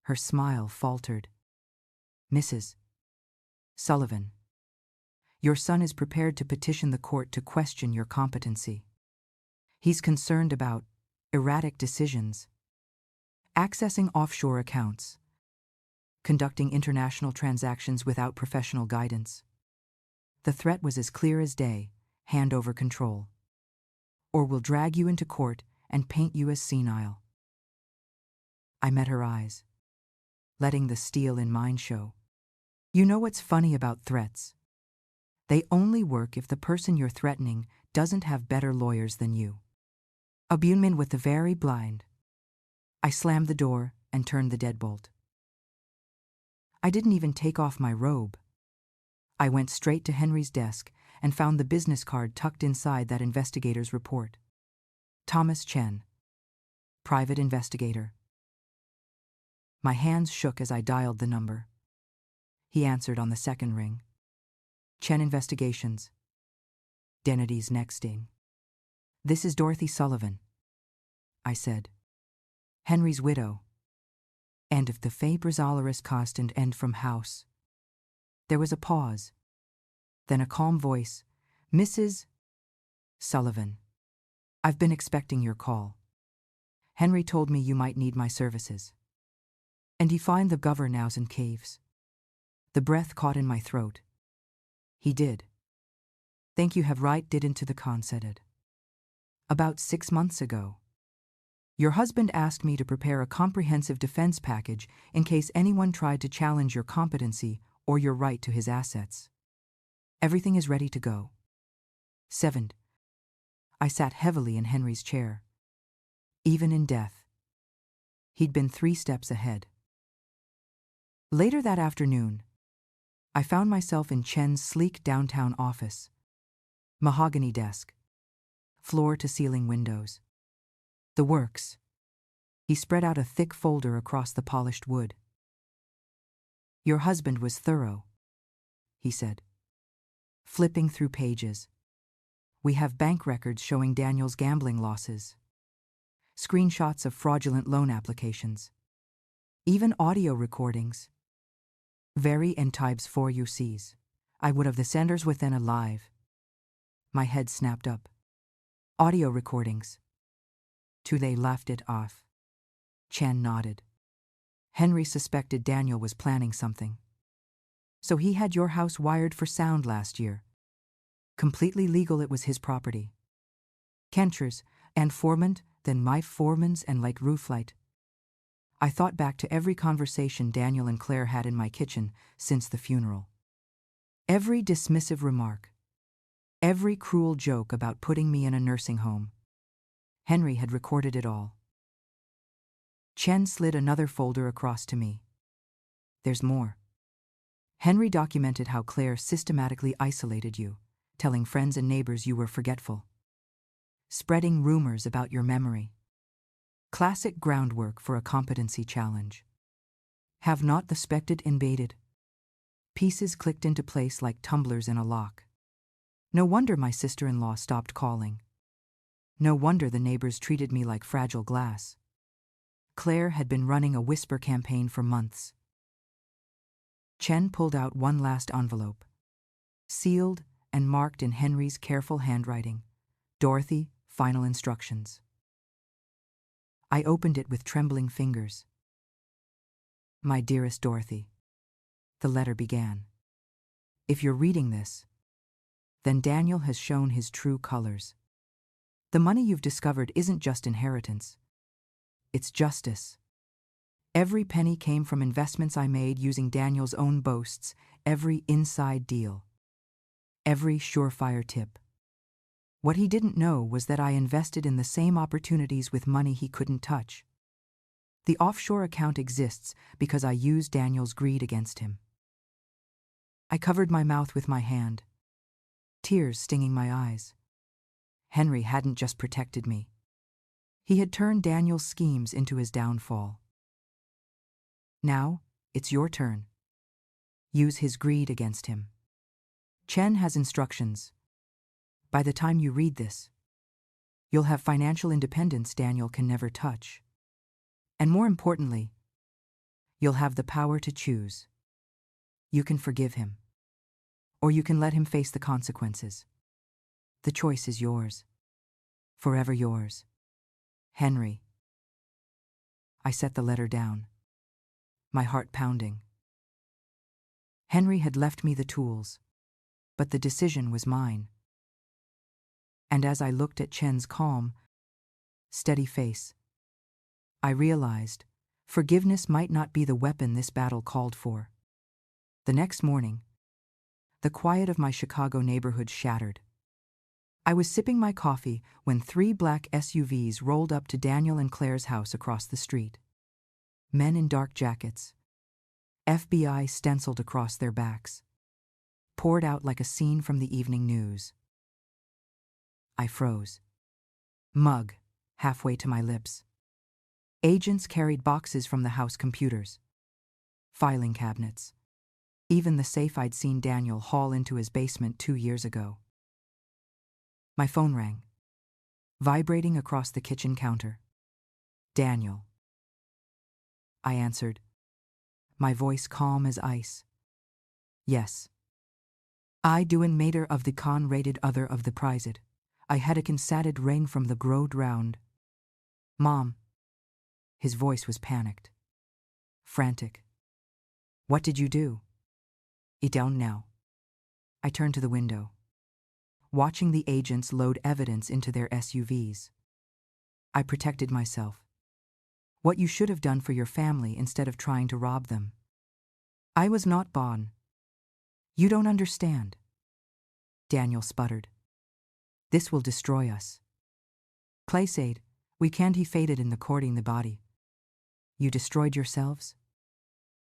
Her smile faltered. Mrs. Sullivan. Your son is prepared to petition the court to question your competency. He's concerned about erratic decisions, accessing offshore accounts, conducting international transactions without professional guidance. The threat was as clear as day: hand over control, or we'll drag you into court and paint you as senile. I met her eyes, letting the steel in mine show. You know what's funny about threats? They only work if the person you're threatening doesn't have better lawyers than you. Abunman with the very blind. I slammed the door and turned the deadbolt. I didn't even take off my robe. I went straight to Henry's desk and found the business card tucked inside that investigator's report. Thomas Chen, private investigator. My hands shook as I dialed the number. He answered on the second ring. Chen Investigations. Dennety's next ding. This is Dorothy Sullivan, I said. Henry's widow. And if the Fay Brazalaris cost and end from house. There was a pause. Then a calm voice. Mrs. Sullivan. I've been expecting your call. Henry told me you might need my services. And he find the governows and caves. The breath caught in my throat. He did. Thank you have right did into the conceded. About 6 months ago. Your husband asked me to prepare a comprehensive defense package in case anyone tried to challenge your competency or your right to his assets. Everything is ready to go. 7. I sat heavily in Henry's chair. Even in death, he'd been 3 steps ahead. Later that afternoon, I found myself in Chen's sleek downtown office. Mahogany desk. Floor-to-ceiling windows. The works. He spread out a thick folder across the polished wood. Your husband was thorough, he said. Flipping through pages. We have bank records showing Daniel's gambling losses. Screenshots of fraudulent loan applications. Even audio recordings. Very and types for you sees. I would have the senders within alive. My head snapped up. Audio recordings. They laughed it off. Chen nodded. Henry suspected Daniel was planning something. So he had your house wired for sound last year. Completely legal, it was his property. Kencher's, and Formant, then my Foreman's and like Rooflight. I thought back to every conversation Daniel and Claire had in my kitchen since the funeral. Every dismissive remark. Every cruel joke about putting me in a nursing home. Henry had recorded it all. Chen slid another folder across to me. There's more. Henry documented how Claire systematically isolated you, telling friends and neighbors you were forgetful. Spreading rumors about your memory. Classic groundwork for a competency challenge. Have not the suspected invaded. Pieces clicked into place like tumblers in a lock. No wonder my sister-in-law stopped calling. No wonder the neighbors treated me like fragile glass. Claire had been running a whisper campaign for months. Chen pulled out one last envelope. Sealed and marked in Henry's careful handwriting. Dorothy, final instructions. I opened it with trembling fingers. My dearest Dorothy. The letter began. If you're reading this, then Daniel has shown his true colors. The money you've discovered isn't just inheritance. It's justice. Every penny came from investments I made using Daniel's own boasts, every inside deal. Every surefire tip. What he didn't know was that I invested in the same opportunities with money he couldn't touch. The offshore account exists because I used Daniel's greed against him. I covered my mouth with my hand, tears stinging my eyes. Henry hadn't just protected me. He had turned Daniel's schemes into his downfall. Now, it's your turn. Use his greed against him. Chen has instructions. By the time you read this, you'll have financial independence Daniel can never touch. And more importantly, you'll have the power to choose. You can forgive him. or you can let him face the consequences. The choice is yours. Forever yours. Henry. I set the letter down, my heart pounding. Henry had left me the tools, but the decision was mine. And as I looked at Chen's calm, steady face, I realized forgiveness might not be the weapon this battle called for. The next morning, the quiet of my Chicago neighborhood shattered. I was sipping my coffee when 3 black SUVs rolled up to Daniel and Claire's house across the street. Men in dark jackets, FBI stenciled across their backs, poured out like a scene from the evening news. I froze. Mug, halfway to my lips. Agents carried boxes from the house computers, filing cabinets, even the safe I'd seen Daniel haul into his basement 2 years ago. My phone rang, vibrating across the kitchen counter. Daniel. I answered, my voice calm as ice. Yes. I doin mater of the con-rated other of the prized. I had a consated ring from the grode round. Mom. His voice was panicked. Frantic. What did you do? Eat down now. I turned to the window, watching the agents load evidence into their SUVs. I protected myself. What you should have done for your family instead of trying to rob them. I was not born. You don't understand. Daniel sputtered. This will destroy us. Playsade, we can't he faded in the courting the body. You destroyed yourselves?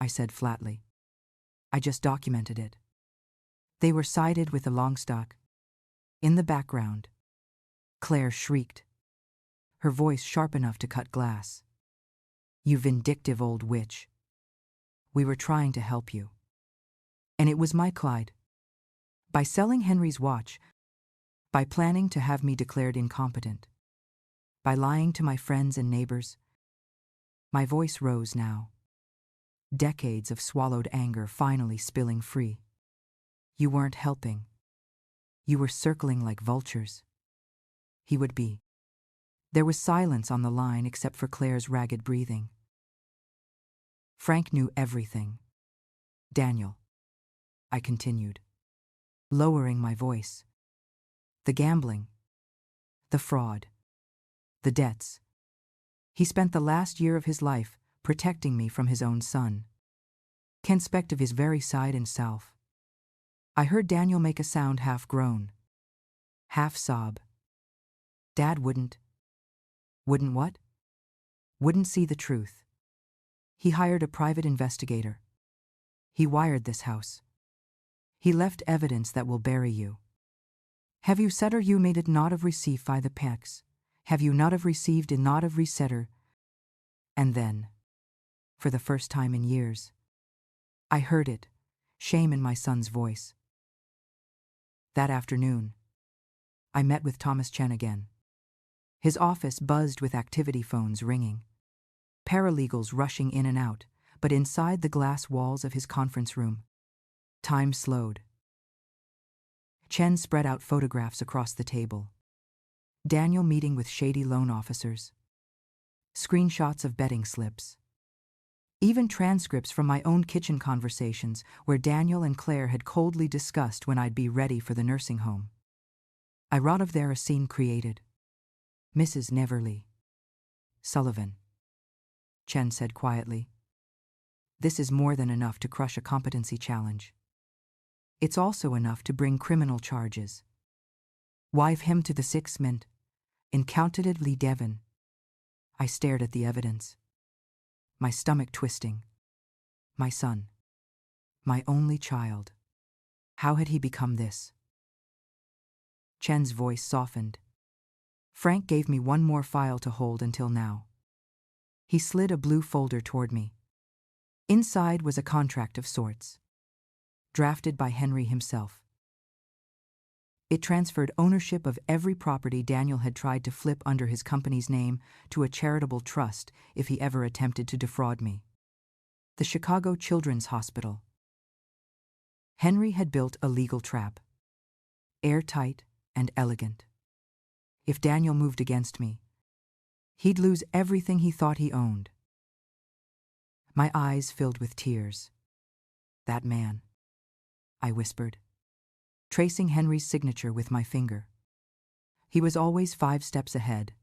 I said flatly. I just documented it. They were sided with the Longstock. In the background, Claire shrieked, her voice sharp enough to cut glass. You vindictive old witch. We were trying to help you. And it was my Clyde. By selling Henry's watch, by planning to have me declared incompetent, by lying to my friends and neighbors. My voice rose now, decades of swallowed anger finally spilling free. You weren't helping. You were circling like vultures. He would be. There was silence on the line except for Claire's ragged breathing. Frank knew everything. Daniel. I continued, lowering my voice. The gambling. The fraud. The debts. He spent the last year of his life protecting me from his own son. Can spect of his very side and self. I heard Daniel make a sound half groan, half sob. Dad wouldn't. Wouldn't what? Wouldn't see the truth. He hired a private investigator. He wired this house. He left evidence that will bury you. Have you said or you made it not of receive by the pecs? Have you not have received and not have resetter? And then, for the first time in years, I heard it, shame in my son's voice. That afternoon, I met with Thomas Chen again. His office buzzed with activity phones ringing, paralegals rushing in and out, but inside the glass walls of his conference room, time slowed. Chen spread out photographs across the table. Daniel meeting with shady loan officers. Screenshots of betting slips. Even transcripts from my own kitchen conversations where Daniel and Claire had coldly discussed when I'd be ready for the nursing home. I wrought of there a scene created. Mrs. Neverly. Sullivan. Chen said quietly. This is more than enough to crush a competency challenge. It's also enough to bring criminal charges. Wive him to the 6 mint. Incountably Devon. I stared at the evidence, my stomach twisting. My son. My only child. How had he become this? Chen's voice softened. Frank gave me one more file to hold until now. He slid a blue folder toward me. Inside was a contract of sorts, drafted by Henry himself. It transferred ownership of every property Daniel had tried to flip under his company's name to a charitable trust if he ever attempted to defraud me. The Chicago Children's Hospital. Henry had built a legal trap, airtight and elegant. If Daniel moved against me, he'd lose everything he thought he owned. My eyes filled with tears. That man, I whispered, tracing Henry's signature with my finger. He was always 5 steps ahead.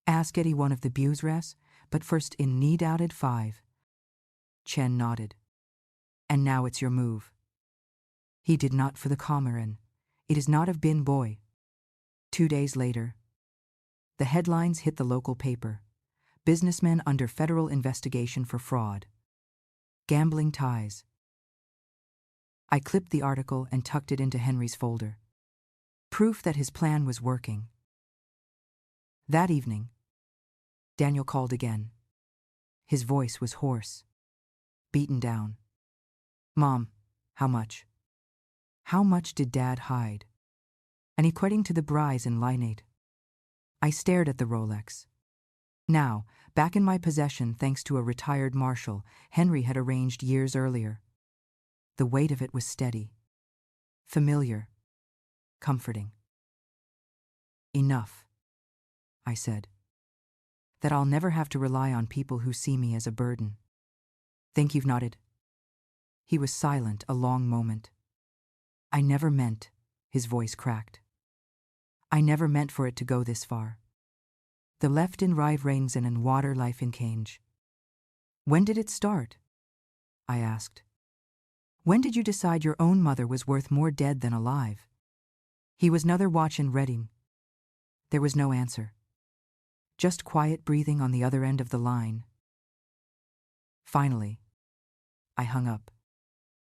Ask any one of the Buesras, but first in need outed 5. Chen nodded. And now it's your move. He did not for the Comarin. It is not of Bin Boy. 2 days later, the headlines hit the local paper. Businessmen under federal investigation for fraud. Gambling ties. I clipped the article and tucked it into Henry's folder. Proof that his plan was working. That evening, Daniel called again. His voice was hoarse, beaten down. Mom, how much? How much did Dad hide? And equating to the Bryce and Linate. I stared at the Rolex. Now, back in my possession thanks to a retired marshal Henry had arranged years earlier. The weight of it was steady, familiar, comforting. Enough, I said. That I'll never have to rely on people who see me as a burden. Think you've nodded? He was silent a long moment. I never meant, his voice cracked. I never meant for it to go this far. The left in rive reins and water life in Cange. When did it start? I asked. When did you decide your own mother was worth more dead than alive? He was another watch in Reading. There was no answer. Just quiet breathing on the other end of the line. Finally, I hung up.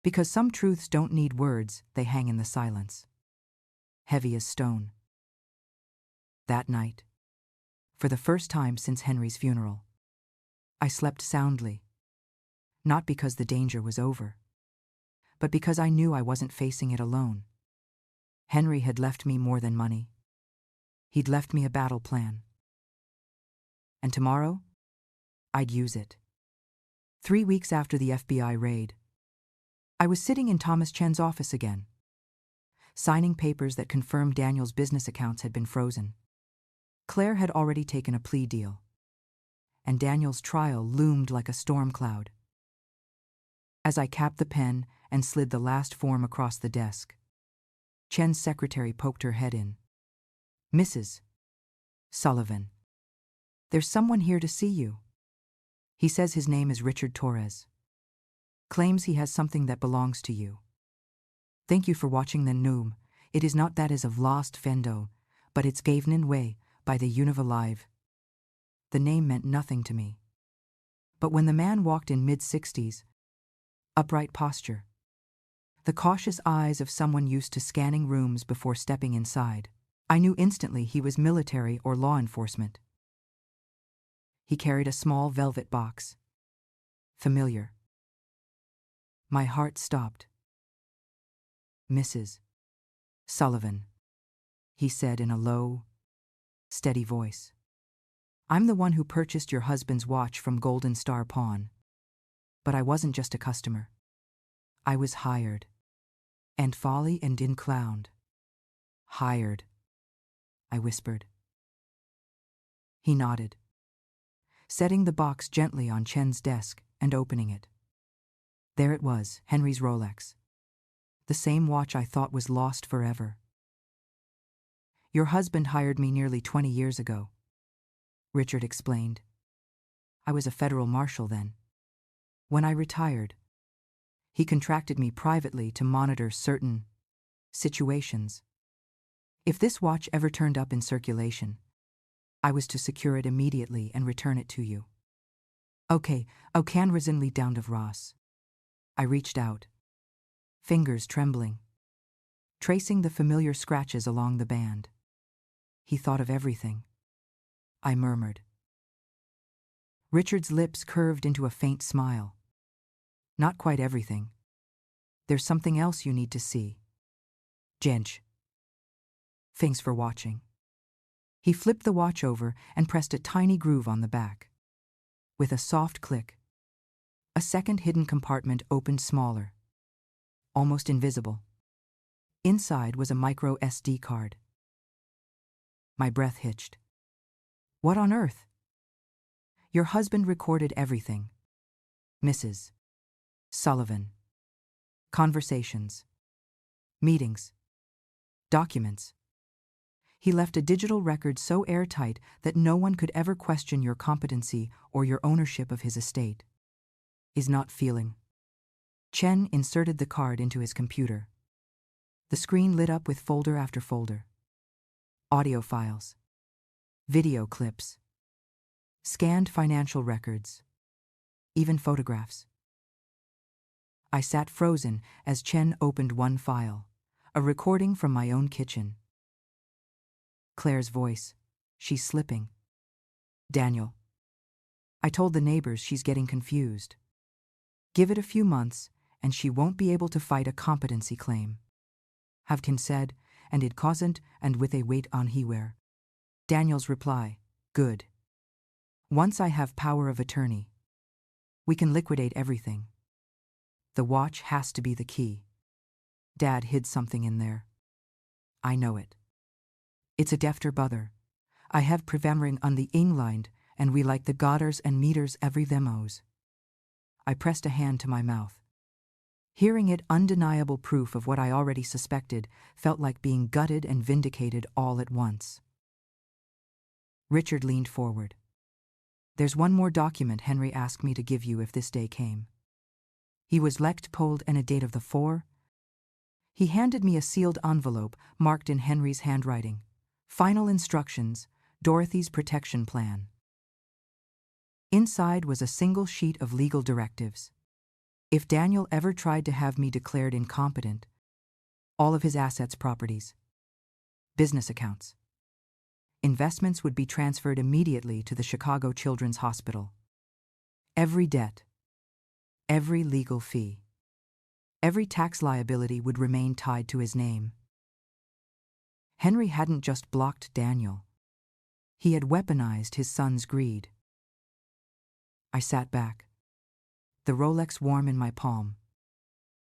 Because some truths don't need words, they hang in the silence. Heavy as stone. That night, for the first time since Henry's funeral, I slept soundly. Not because the danger was over, but because I knew I wasn't facing it alone. Henry had left me more than money. He'd left me a battle plan. And tomorrow, I'd use it. 3 weeks after the FBI raid, I was sitting in Thomas Chen's office again, signing papers that confirmed Daniel's business accounts had been frozen. Claire had already taken a plea deal, and Daniel's trial loomed like a storm cloud. As I capped the pen and slid the last form across the desk, Chen's secretary poked her head in. Mrs. Sullivan, there's someone here to see you. He says his name is Richard Torres. Claims he has something that belongs to you. Thank you for watching the Noom. It is not that is of lost Fendo, but it's Gavnin Way by the Univ Alive. The name meant nothing to me. But when the man walked in mid-60s, upright posture, the cautious eyes of someone used to scanning rooms before stepping inside, I knew instantly he was military or law enforcement. He carried a small velvet box. Familiar. My heart stopped. Mrs. Sullivan, he said in a low, steady voice. I'm the one who purchased your husband's watch from Golden Star Pawn. But I wasn't just a customer. I was hired. And folly and inclowned. Hired, I whispered. He nodded, setting the box gently on Chen's desk and opening it. There it was, Henry's Rolex. The same watch I thought was lost forever. Your husband hired me nearly 20 years ago, Richard explained. I was a federal marshal then. When I retired, he contracted me privately to monitor certain situations. If this watch ever turned up in circulation, I was to secure it immediately and return it to you. Okay, can resinly down of Ross. I reached out, fingers trembling, tracing the familiar scratches along the band. He thought of everything. I murmured. Richard's lips curved into a faint smile. Not quite everything. There's something else you need to see. Jench. Thanks for watching. He flipped the watch over and pressed a tiny groove on the back. With a soft click, a second hidden compartment opened smaller. almost invisible. Inside was a micro SD card. My breath hitched. What on earth? Your husband recorded everything. Mrs. Sullivan. Conversations. Meetings. Documents. He left a digital record so airtight that no one could ever question your competency or your ownership of his estate. Is not feeling. Chen inserted the card into his computer. The screen lit up with folder after folder. Audio files. Video clips. Scanned financial records. Even photographs. I sat frozen as Chen opened one file, a recording from my own kitchen. Claire's voice. She's slipping. Daniel. I told the neighbors she's getting confused. Give it a few months, and she won't be able to fight a competency claim. Havkin said, and it causn't, and with a weight on hewer. Daniel's reply. Good. Once I have power of attorney, we can liquidate everything. The watch has to be the key. Dad hid something in there. I know it. It's a defter bother. I have prevemring on the inglind, and we like the godders and meters every themos. I pressed a hand to my mouth. Hearing it, undeniable proof of what I already suspected, felt like being gutted and vindicated all at once. Richard leaned forward. There's one more document Henry asked me to give you if this day came. He was lect polled and a date of the 4. He handed me a sealed envelope marked in Henry's handwriting. Final instructions, Dorothy's protection plan. Inside was a single sheet of legal directives. If Daniel ever tried to have me declared incompetent, all of his assets, properties, business accounts, investments would be transferred immediately to the Chicago Children's Hospital. Every debt, every legal fee, every tax liability would remain tied to his name. Henry hadn't just blocked Daniel. He had weaponized his son's greed. I sat back, the Rolex warm in my palm,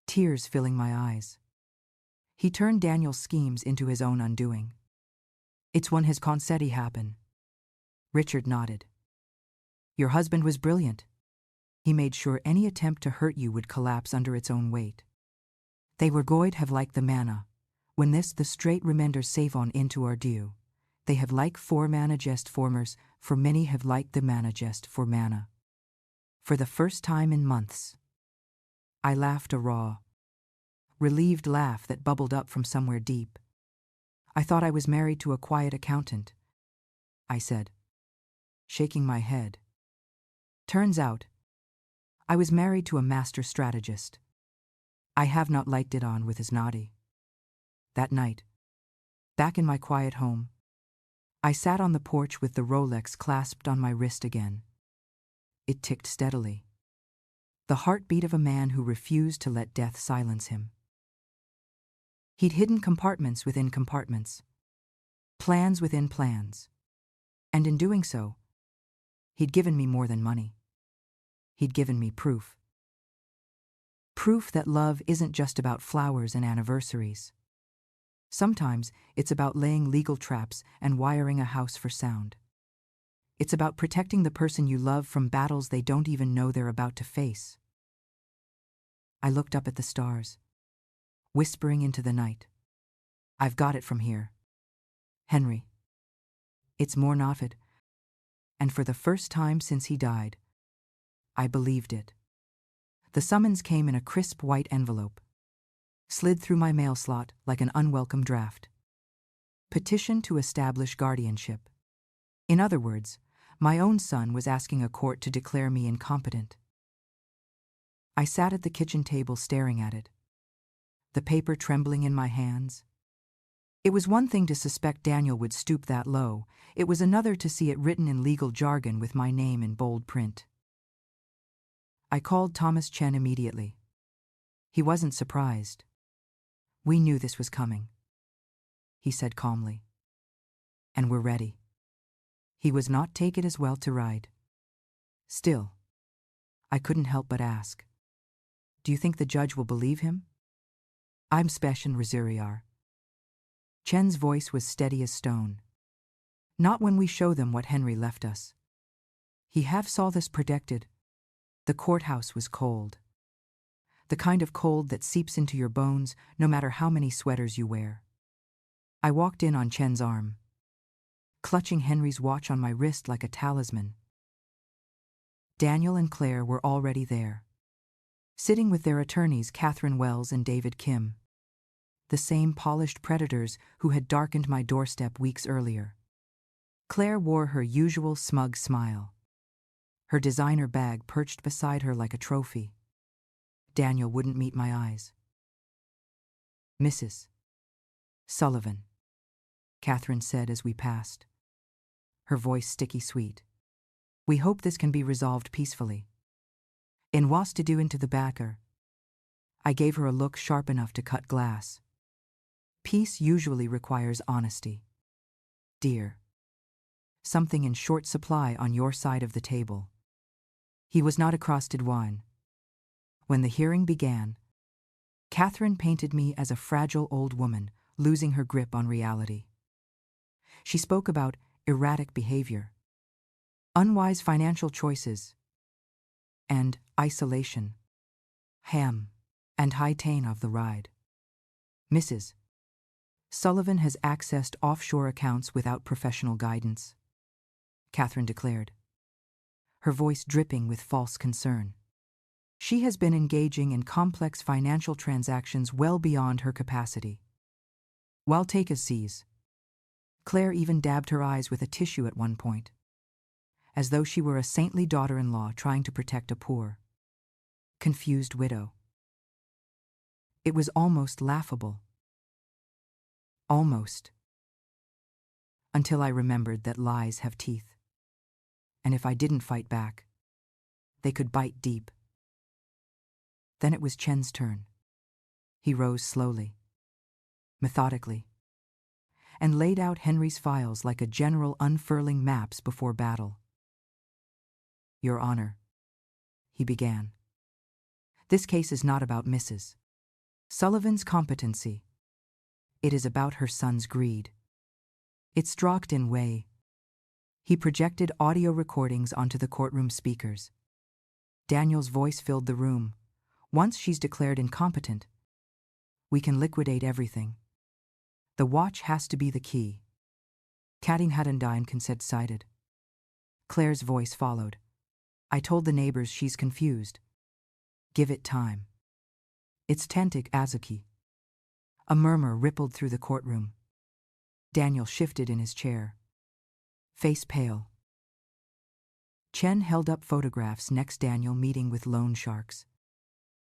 tears filling my eyes. He turned Daniel's schemes into his own undoing. It's when his concetti happen. Richard nodded. Your husband was brilliant. He made sure any attempt to hurt you would collapse under its own weight. They were going to have like the manna. When this the straight remender save on into our due. They have like for manna jest formers, for many have like the manna jest for manna. For the first time in months. I laughed a raw, relieved laugh that bubbled up from somewhere deep. I thought I was married to a quiet accountant, I said, shaking my head. Turns out, I was married to a master strategist. I have not liked it on with his naughty. That night, back in my quiet home, I sat on the porch with the Rolex clasped on my wrist again. It ticked steadily. The heartbeat of a man who refused to let death silence him. He'd hidden compartments within compartments, plans within plans, and in doing so, he'd given me more than money. He'd given me proof. Proof that love isn't just about flowers and anniversaries. Sometimes it's about laying legal traps and wiring a house for sound. It's about protecting the person you love from battles they don't even know they're about to face. I looked up at the stars, whispering into the night. I've got it from here. Henry. It's more not it. And for the first time since he died, I believed it. The summons came in a crisp white envelope, slid through my mail slot like an unwelcome draft. Petition to establish guardianship. In other words, my own son was asking a court to declare me incompetent. I sat at the kitchen table staring at it, the paper trembling in my hands. It was one thing to suspect Daniel would stoop that low. It was another to see it written in legal jargon with my name in bold print. I called Thomas Chen immediately. He wasn't surprised. We knew this was coming, he said calmly. And we're ready. He was not take it as well to ride. Still, I couldn't help but ask. Do you think the judge will believe him? I'm Specian Resuriar. Chen's voice was steady as stone. Not when we show them what Henry left us. He half saw this predicted. The courthouse was cold. The kind of cold that seeps into your bones no matter how many sweaters you wear. I walked in on Chen's arm, clutching Henry's watch on my wrist like a talisman. Daniel and Claire were already there, sitting with their attorneys Catherine Wells and David Kim, the same polished predators who had darkened my doorstep weeks earlier. Claire wore her usual smug smile, her designer bag perched beside her like a trophy. Daniel wouldn't meet my eyes. "Mrs. Sullivan," Catherine said as we passed, her voice sticky sweet. "We hope this can be resolved peacefully. In was to do into the backer." I gave her a look sharp enough to cut glass. Peace usually requires honesty. "Dear. Something in short supply on your side of the table." He was not across Didwan. When the hearing began, Catherine painted me as a fragile old woman losing her grip on reality. She spoke about erratic behavior, unwise financial choices, and isolation. Ham and high tane of the ride. "Mrs. Sullivan has accessed offshore accounts without professional guidance," Catherine declared, her voice dripping with false concern. "She has been engaging in complex financial transactions well beyond her capacity. While take a seize." Claire even dabbed her eyes with a tissue at one point, as though she were a saintly daughter-in-law trying to protect a poor, confused widow. It was almost laughable. Almost. Until I remembered that lies have teeth. And if I didn't fight back, they could bite deep. Then it was Chen's turn. He rose slowly, methodically, and laid out Henry's files like a general unfurling maps before battle. "Your Honor," he began, "this case is not about Mrs. Sullivan's competency. It is about her son's greed. It's drocked in way." He projected audio recordings onto the courtroom speakers. Daniel's voice filled the room. "Once she's declared incompetent, we can liquidate everything. The watch has to be the key." Kadin Hadandine consent cited. Claire's voice followed. "I told the neighbors she's confused. Give it time. It's Tentic Azuki." A murmur rippled through the courtroom. Daniel shifted in his chair, face pale. Chen held up photographs next Daniel meeting with loan sharks,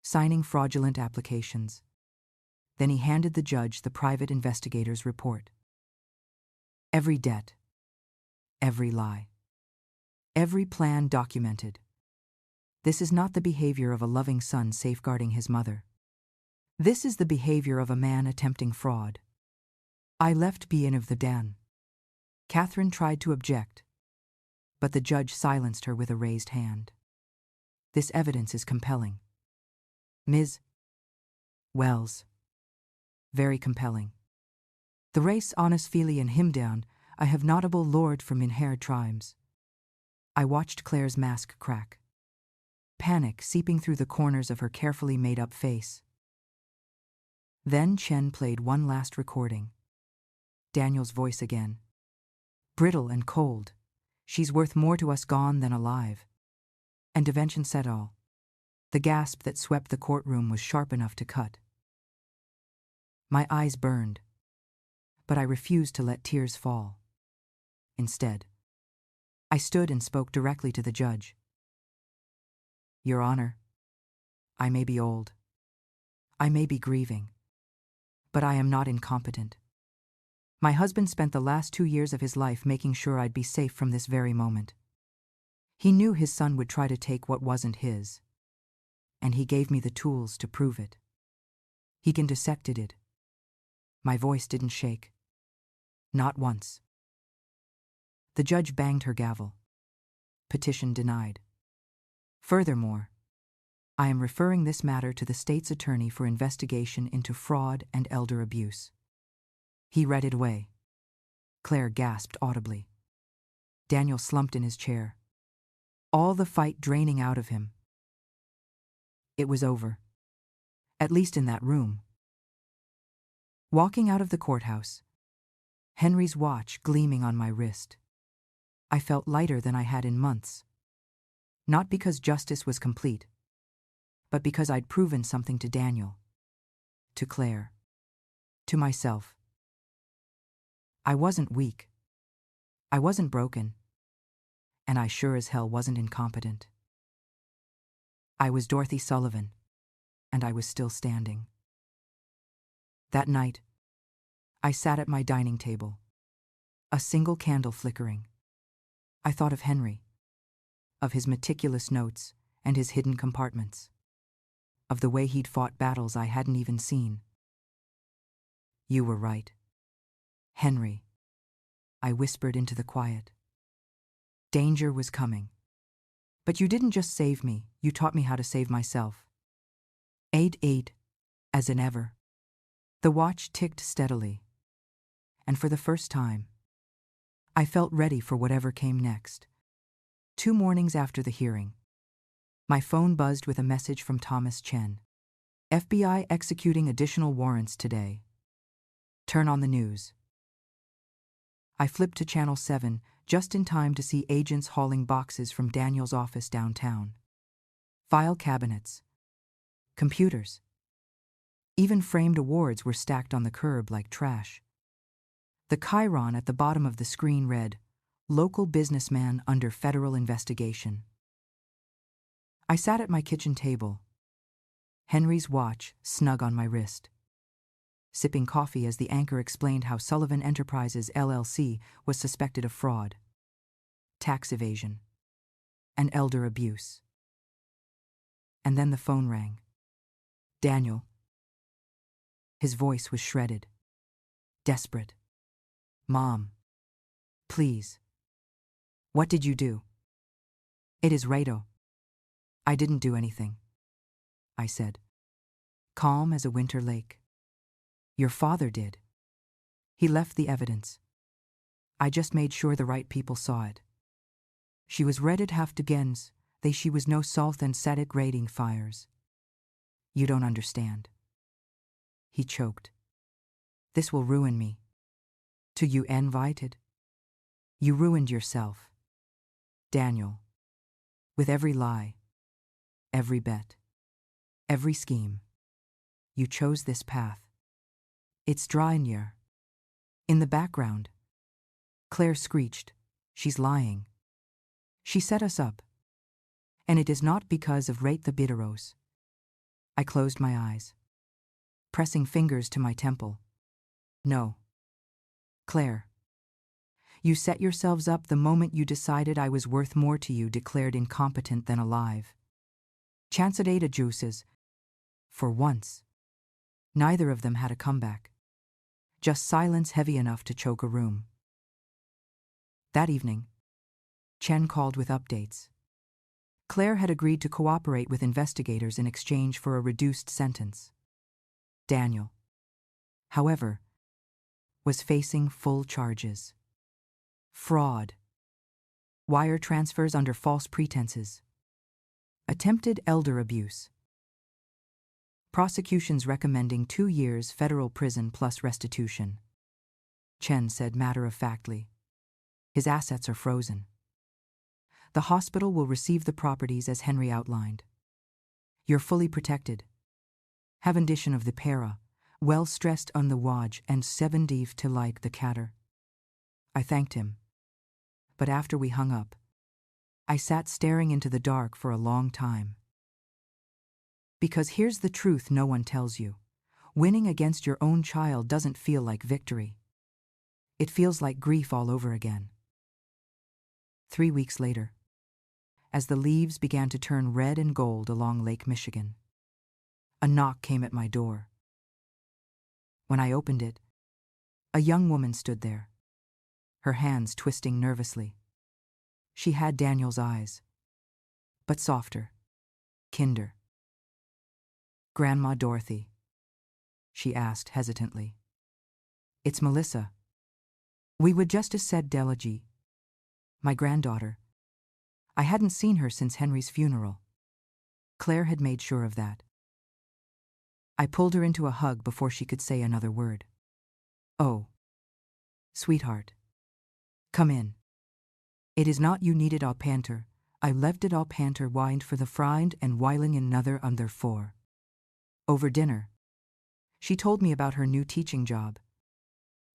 signing fraudulent applications. Then he handed the judge the private investigator's report. Every debt, every lie, every plan documented. This is not the behavior of a loving son safeguarding his mother. This is the behavior of a man attempting fraud. "I left Bien of the Dan." Catherine tried to object, but the judge silenced her with a raised hand. "This evidence is compelling. Ms. Wells. Very compelling. The race honest Fili and him down, I have notable lord from inherited tribes." I watched Claire's mask crack, panic seeping through the corners of her carefully made-up face. Then Chen played one last recording. Daniel's voice again. "Brittle and cold. She's worth more to us gone than alive." And Devention said all. The gasp that swept the courtroom was sharp enough to cut. My eyes burned, but I refused to let tears fall. Instead, I stood and spoke directly to the judge. "Your Honor, I may be old. I may be grieving. But I am not incompetent. My husband spent the last 2 years of his life making sure I'd be safe from this very moment. He knew his son would try to take what wasn't his, and he gave me the tools to prove it. He can dissected it." My voice didn't shake. Not once. The judge banged her gavel. Petition denied. Furthermore, I am referring this matter to the state's attorney for investigation into fraud and elder abuse. He read it away. Claire gasped audibly. Daniel slumped in his chair, all the fight draining out of him. It was over. At least in that room. Walking out of the courthouse, Henry's watch gleaming on my wrist, I felt lighter than I had in months. Not because justice was complete, but because I'd proven something to Daniel, to Claire, to myself. I wasn't weak. I wasn't broken. And I sure as hell wasn't incompetent. I was Dorothy Sullivan, and I was still standing. That night, I sat at my dining table, a single candle flickering. I thought of Henry, of his meticulous notes and his hidden compartments, of the way he'd fought battles I hadn't even seen. You were right. Henry, I whispered into the quiet. Danger was coming. But you didn't just save me, you taught me how to save myself. Aid, as in ever. The watch ticked steadily, and for the first time, I felt ready for whatever came next. 2 mornings after the hearing, my phone buzzed with a message from Thomas Chen. FBI executing additional warrants today. Turn on the news. I flipped to Channel 7 just in time to see agents hauling boxes from Daniel's office downtown. File cabinets. Computers. Even framed awards were stacked on the curb like trash. The chyron at the bottom of the screen read, "Local businessman under federal investigation." I sat at my kitchen table, Henry's watch snug on my wrist, sipping coffee as the anchor explained how Sullivan Enterprises LLC was suspected of fraud, tax evasion, and elder abuse. And then the phone rang. Daniel. His voice was shredded, desperate. Mom, please. What did you do? It is Rado. I didn't do anything, I said, calm as a winter lake. Your father did. He left the evidence. I just made sure the right people saw it. She was redded haft gens, they she was no salt and satic rating fires. You don't understand. He choked. This will ruin me. To you invited. You ruined yourself. Daniel. With every lie, every bet, every scheme. You chose this path. It's Draenir. In the background, Claire screeched, she's lying. She set us up. And it is not because of Rate the Bitteros. I closed my eyes, pressing fingers to my temple. No. Claire. You set yourselves up the moment you decided I was worth more to you, declared incompetent than alive. Chanceadata juices. For once. Neither of them had a comeback. Just silence heavy enough to choke a room. That evening, Chen called with updates. Claire had agreed to cooperate with investigators in exchange for a reduced sentence. Daniel, however, was facing full charges. Fraud. Wire transfers under false pretenses. Attempted elder abuse. Prosecutions recommending 2 years federal prison plus restitution. Chen said matter-of-factly. His assets are frozen. The hospital will receive the properties as Henry outlined. You're fully protected. Have condition of the para, well stressed on the waj and 7 div to like the catter. I thanked him. But after we hung up, I sat staring into the dark for a long time. Because here's the truth no one tells you. Winning against your own child doesn't feel like victory. It feels like grief all over again. 3 weeks later, as the leaves began to turn red and gold along Lake Michigan, a knock came at my door. When I opened it, a young woman stood there, her hands twisting nervously. She had Daniel's eyes, but softer, kinder. Grandma Dorothy, she asked hesitantly. It's Melissa. We would just as said Delagy. My granddaughter. I hadn't seen her since Henry's funeral. Claire had made sure of that. I pulled her into a hug before she could say another word. Oh, sweetheart. Come in. It is not you needed all panter. I left it all panter wind for the friend and whiling another under four. Over dinner, she told me about her new teaching job,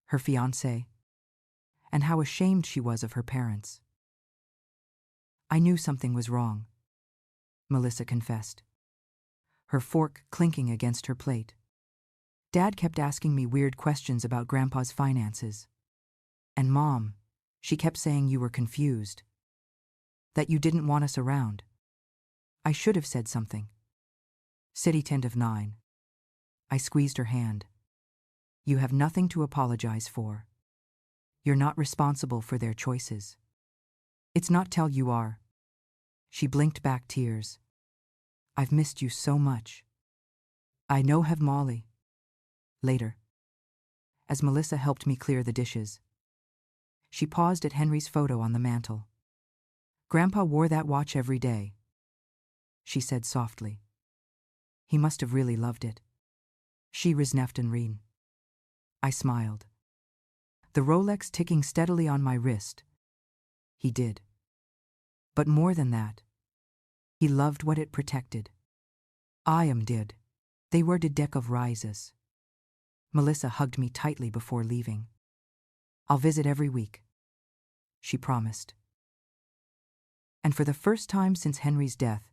her fiancé, and how ashamed she was of her parents. I knew something was wrong, Melissa confessed, her fork clinking against her plate. Dad kept asking me weird questions about Grandpa's finances. And Mom, she kept saying you were confused, that you didn't want us around. I should have said something. City 10 of 9. I squeezed her hand. You have nothing to apologize for. You're not responsible for their choices. It's not till you are. She blinked back tears. I've missed you so much. I know have Molly. Later. As Melissa helped me clear the dishes. She paused at Henry's photo on the mantel. Grandpa wore that watch every day, she said softly. He must have really loved it. She resneft and reen. I smiled. The Rolex ticking steadily on my wrist. He did. But more than that, he loved what it protected. I did. They were the deck of rises. Melissa hugged me tightly before leaving. I'll visit every week, she promised. And for the first time since Henry's death,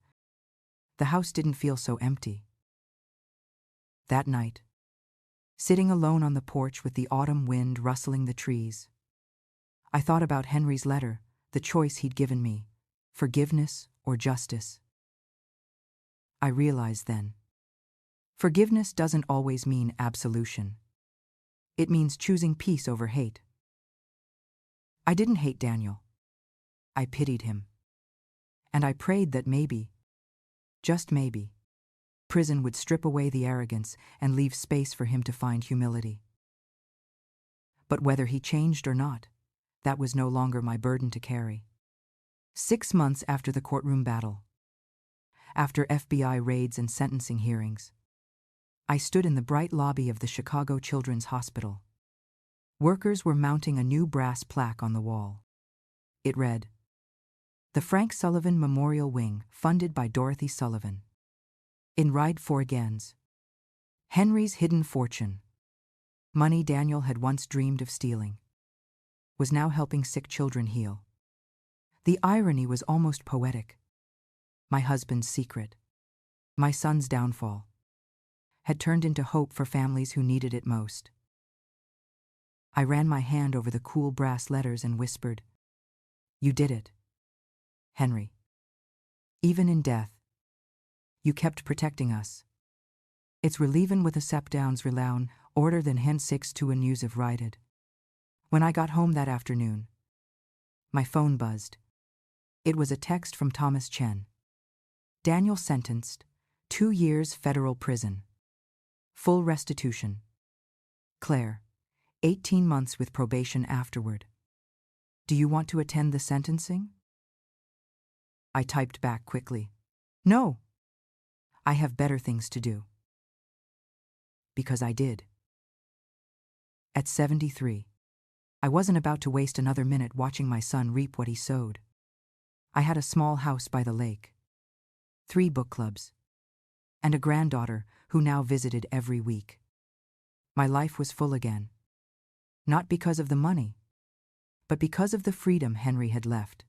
the house didn't feel so empty. That night, sitting alone on the porch with the autumn wind rustling the trees, I thought about Henry's letter, the choice he'd given me, forgiveness or justice. I realized then, forgiveness doesn't always mean absolution. It means choosing peace over hate. I didn't hate Daniel. I pitied him. And I prayed that maybe, just maybe, prison would strip away the arrogance and leave space for him to find humility. But whether he changed or not, that was no longer my burden to carry. 6 months after the courtroom battle, after FBI raids and sentencing hearings, I stood in the bright lobby of the Chicago Children's Hospital. Workers were mounting a new brass plaque on the wall. It read, "The Frank Sullivan Memorial Wing, funded by Dorothy Sullivan. In Ride for Gans. Henry's hidden fortune. Money Daniel had once dreamed of stealing. Was now helping sick children heal." The irony was almost poetic. My husband's secret, my son's downfall, had turned into hope for families who needed it most. I ran my hand over the cool brass letters and whispered, "You did it, Henry. Even in death, you kept protecting us. It's relievin' with a step-downs relown, order than hen 6 to a news of righted." When I got home that afternoon, my phone buzzed. It was a text from Thomas Chen. Daniel sentenced, 2 years federal prison. Full restitution. Claire, 18 months with probation afterward. Do you want to attend the sentencing? I typed back quickly. No. I have better things to do. Because I did. At 73, I wasn't about to waste another minute watching my son reap what he sowed. I had a small house by the lake, 3 book clubs, and a granddaughter who now visited every week. My life was full again. Not because of the money, but because of the freedom Henry had left.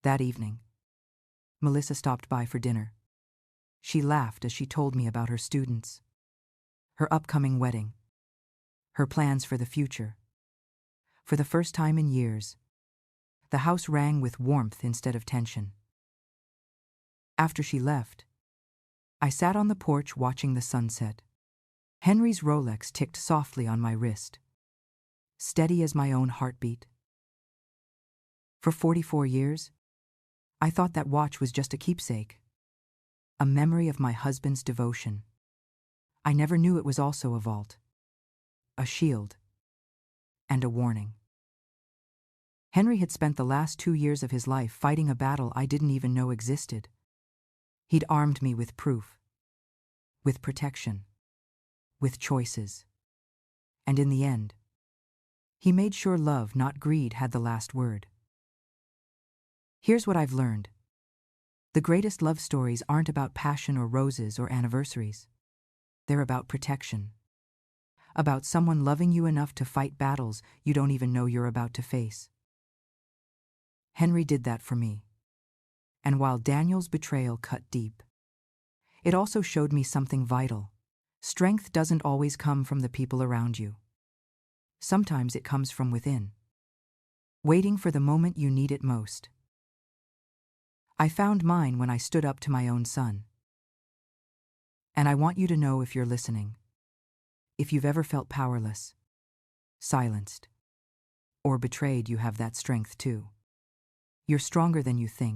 That evening, Melissa stopped by for dinner. She laughed as she told me about her students, her upcoming wedding, her plans for the future. For the first time in years, the house rang with warmth instead of tension. After she left, I sat on the porch watching the sunset. Henry's Rolex ticked softly on my wrist, steady as my own heartbeat. For 44 years, I thought that watch was just a keepsake, a memory of my husband's devotion. I never knew it was also a vault, a shield, and a warning. Henry had spent the last 2 years of his life fighting a battle I didn't even know existed. He'd armed me with proof, with protection, with choices. And in the end, he made sure love, not greed, had the last word. Here's what I've learned. The greatest love stories aren't about passion or roses or anniversaries. They're about protection. About someone loving you enough to fight battles you don't even know you're about to face. Henry did that for me. And while Daniel's betrayal cut deep, it also showed me something vital. Strength doesn't always come from the people around you. Sometimes it comes from within, waiting for the moment you need it most. I found mine when I stood up to my own son. And I want you to know, if you're listening, if you've ever felt powerless, silenced, or betrayed, you have that strength too. You're stronger than you think.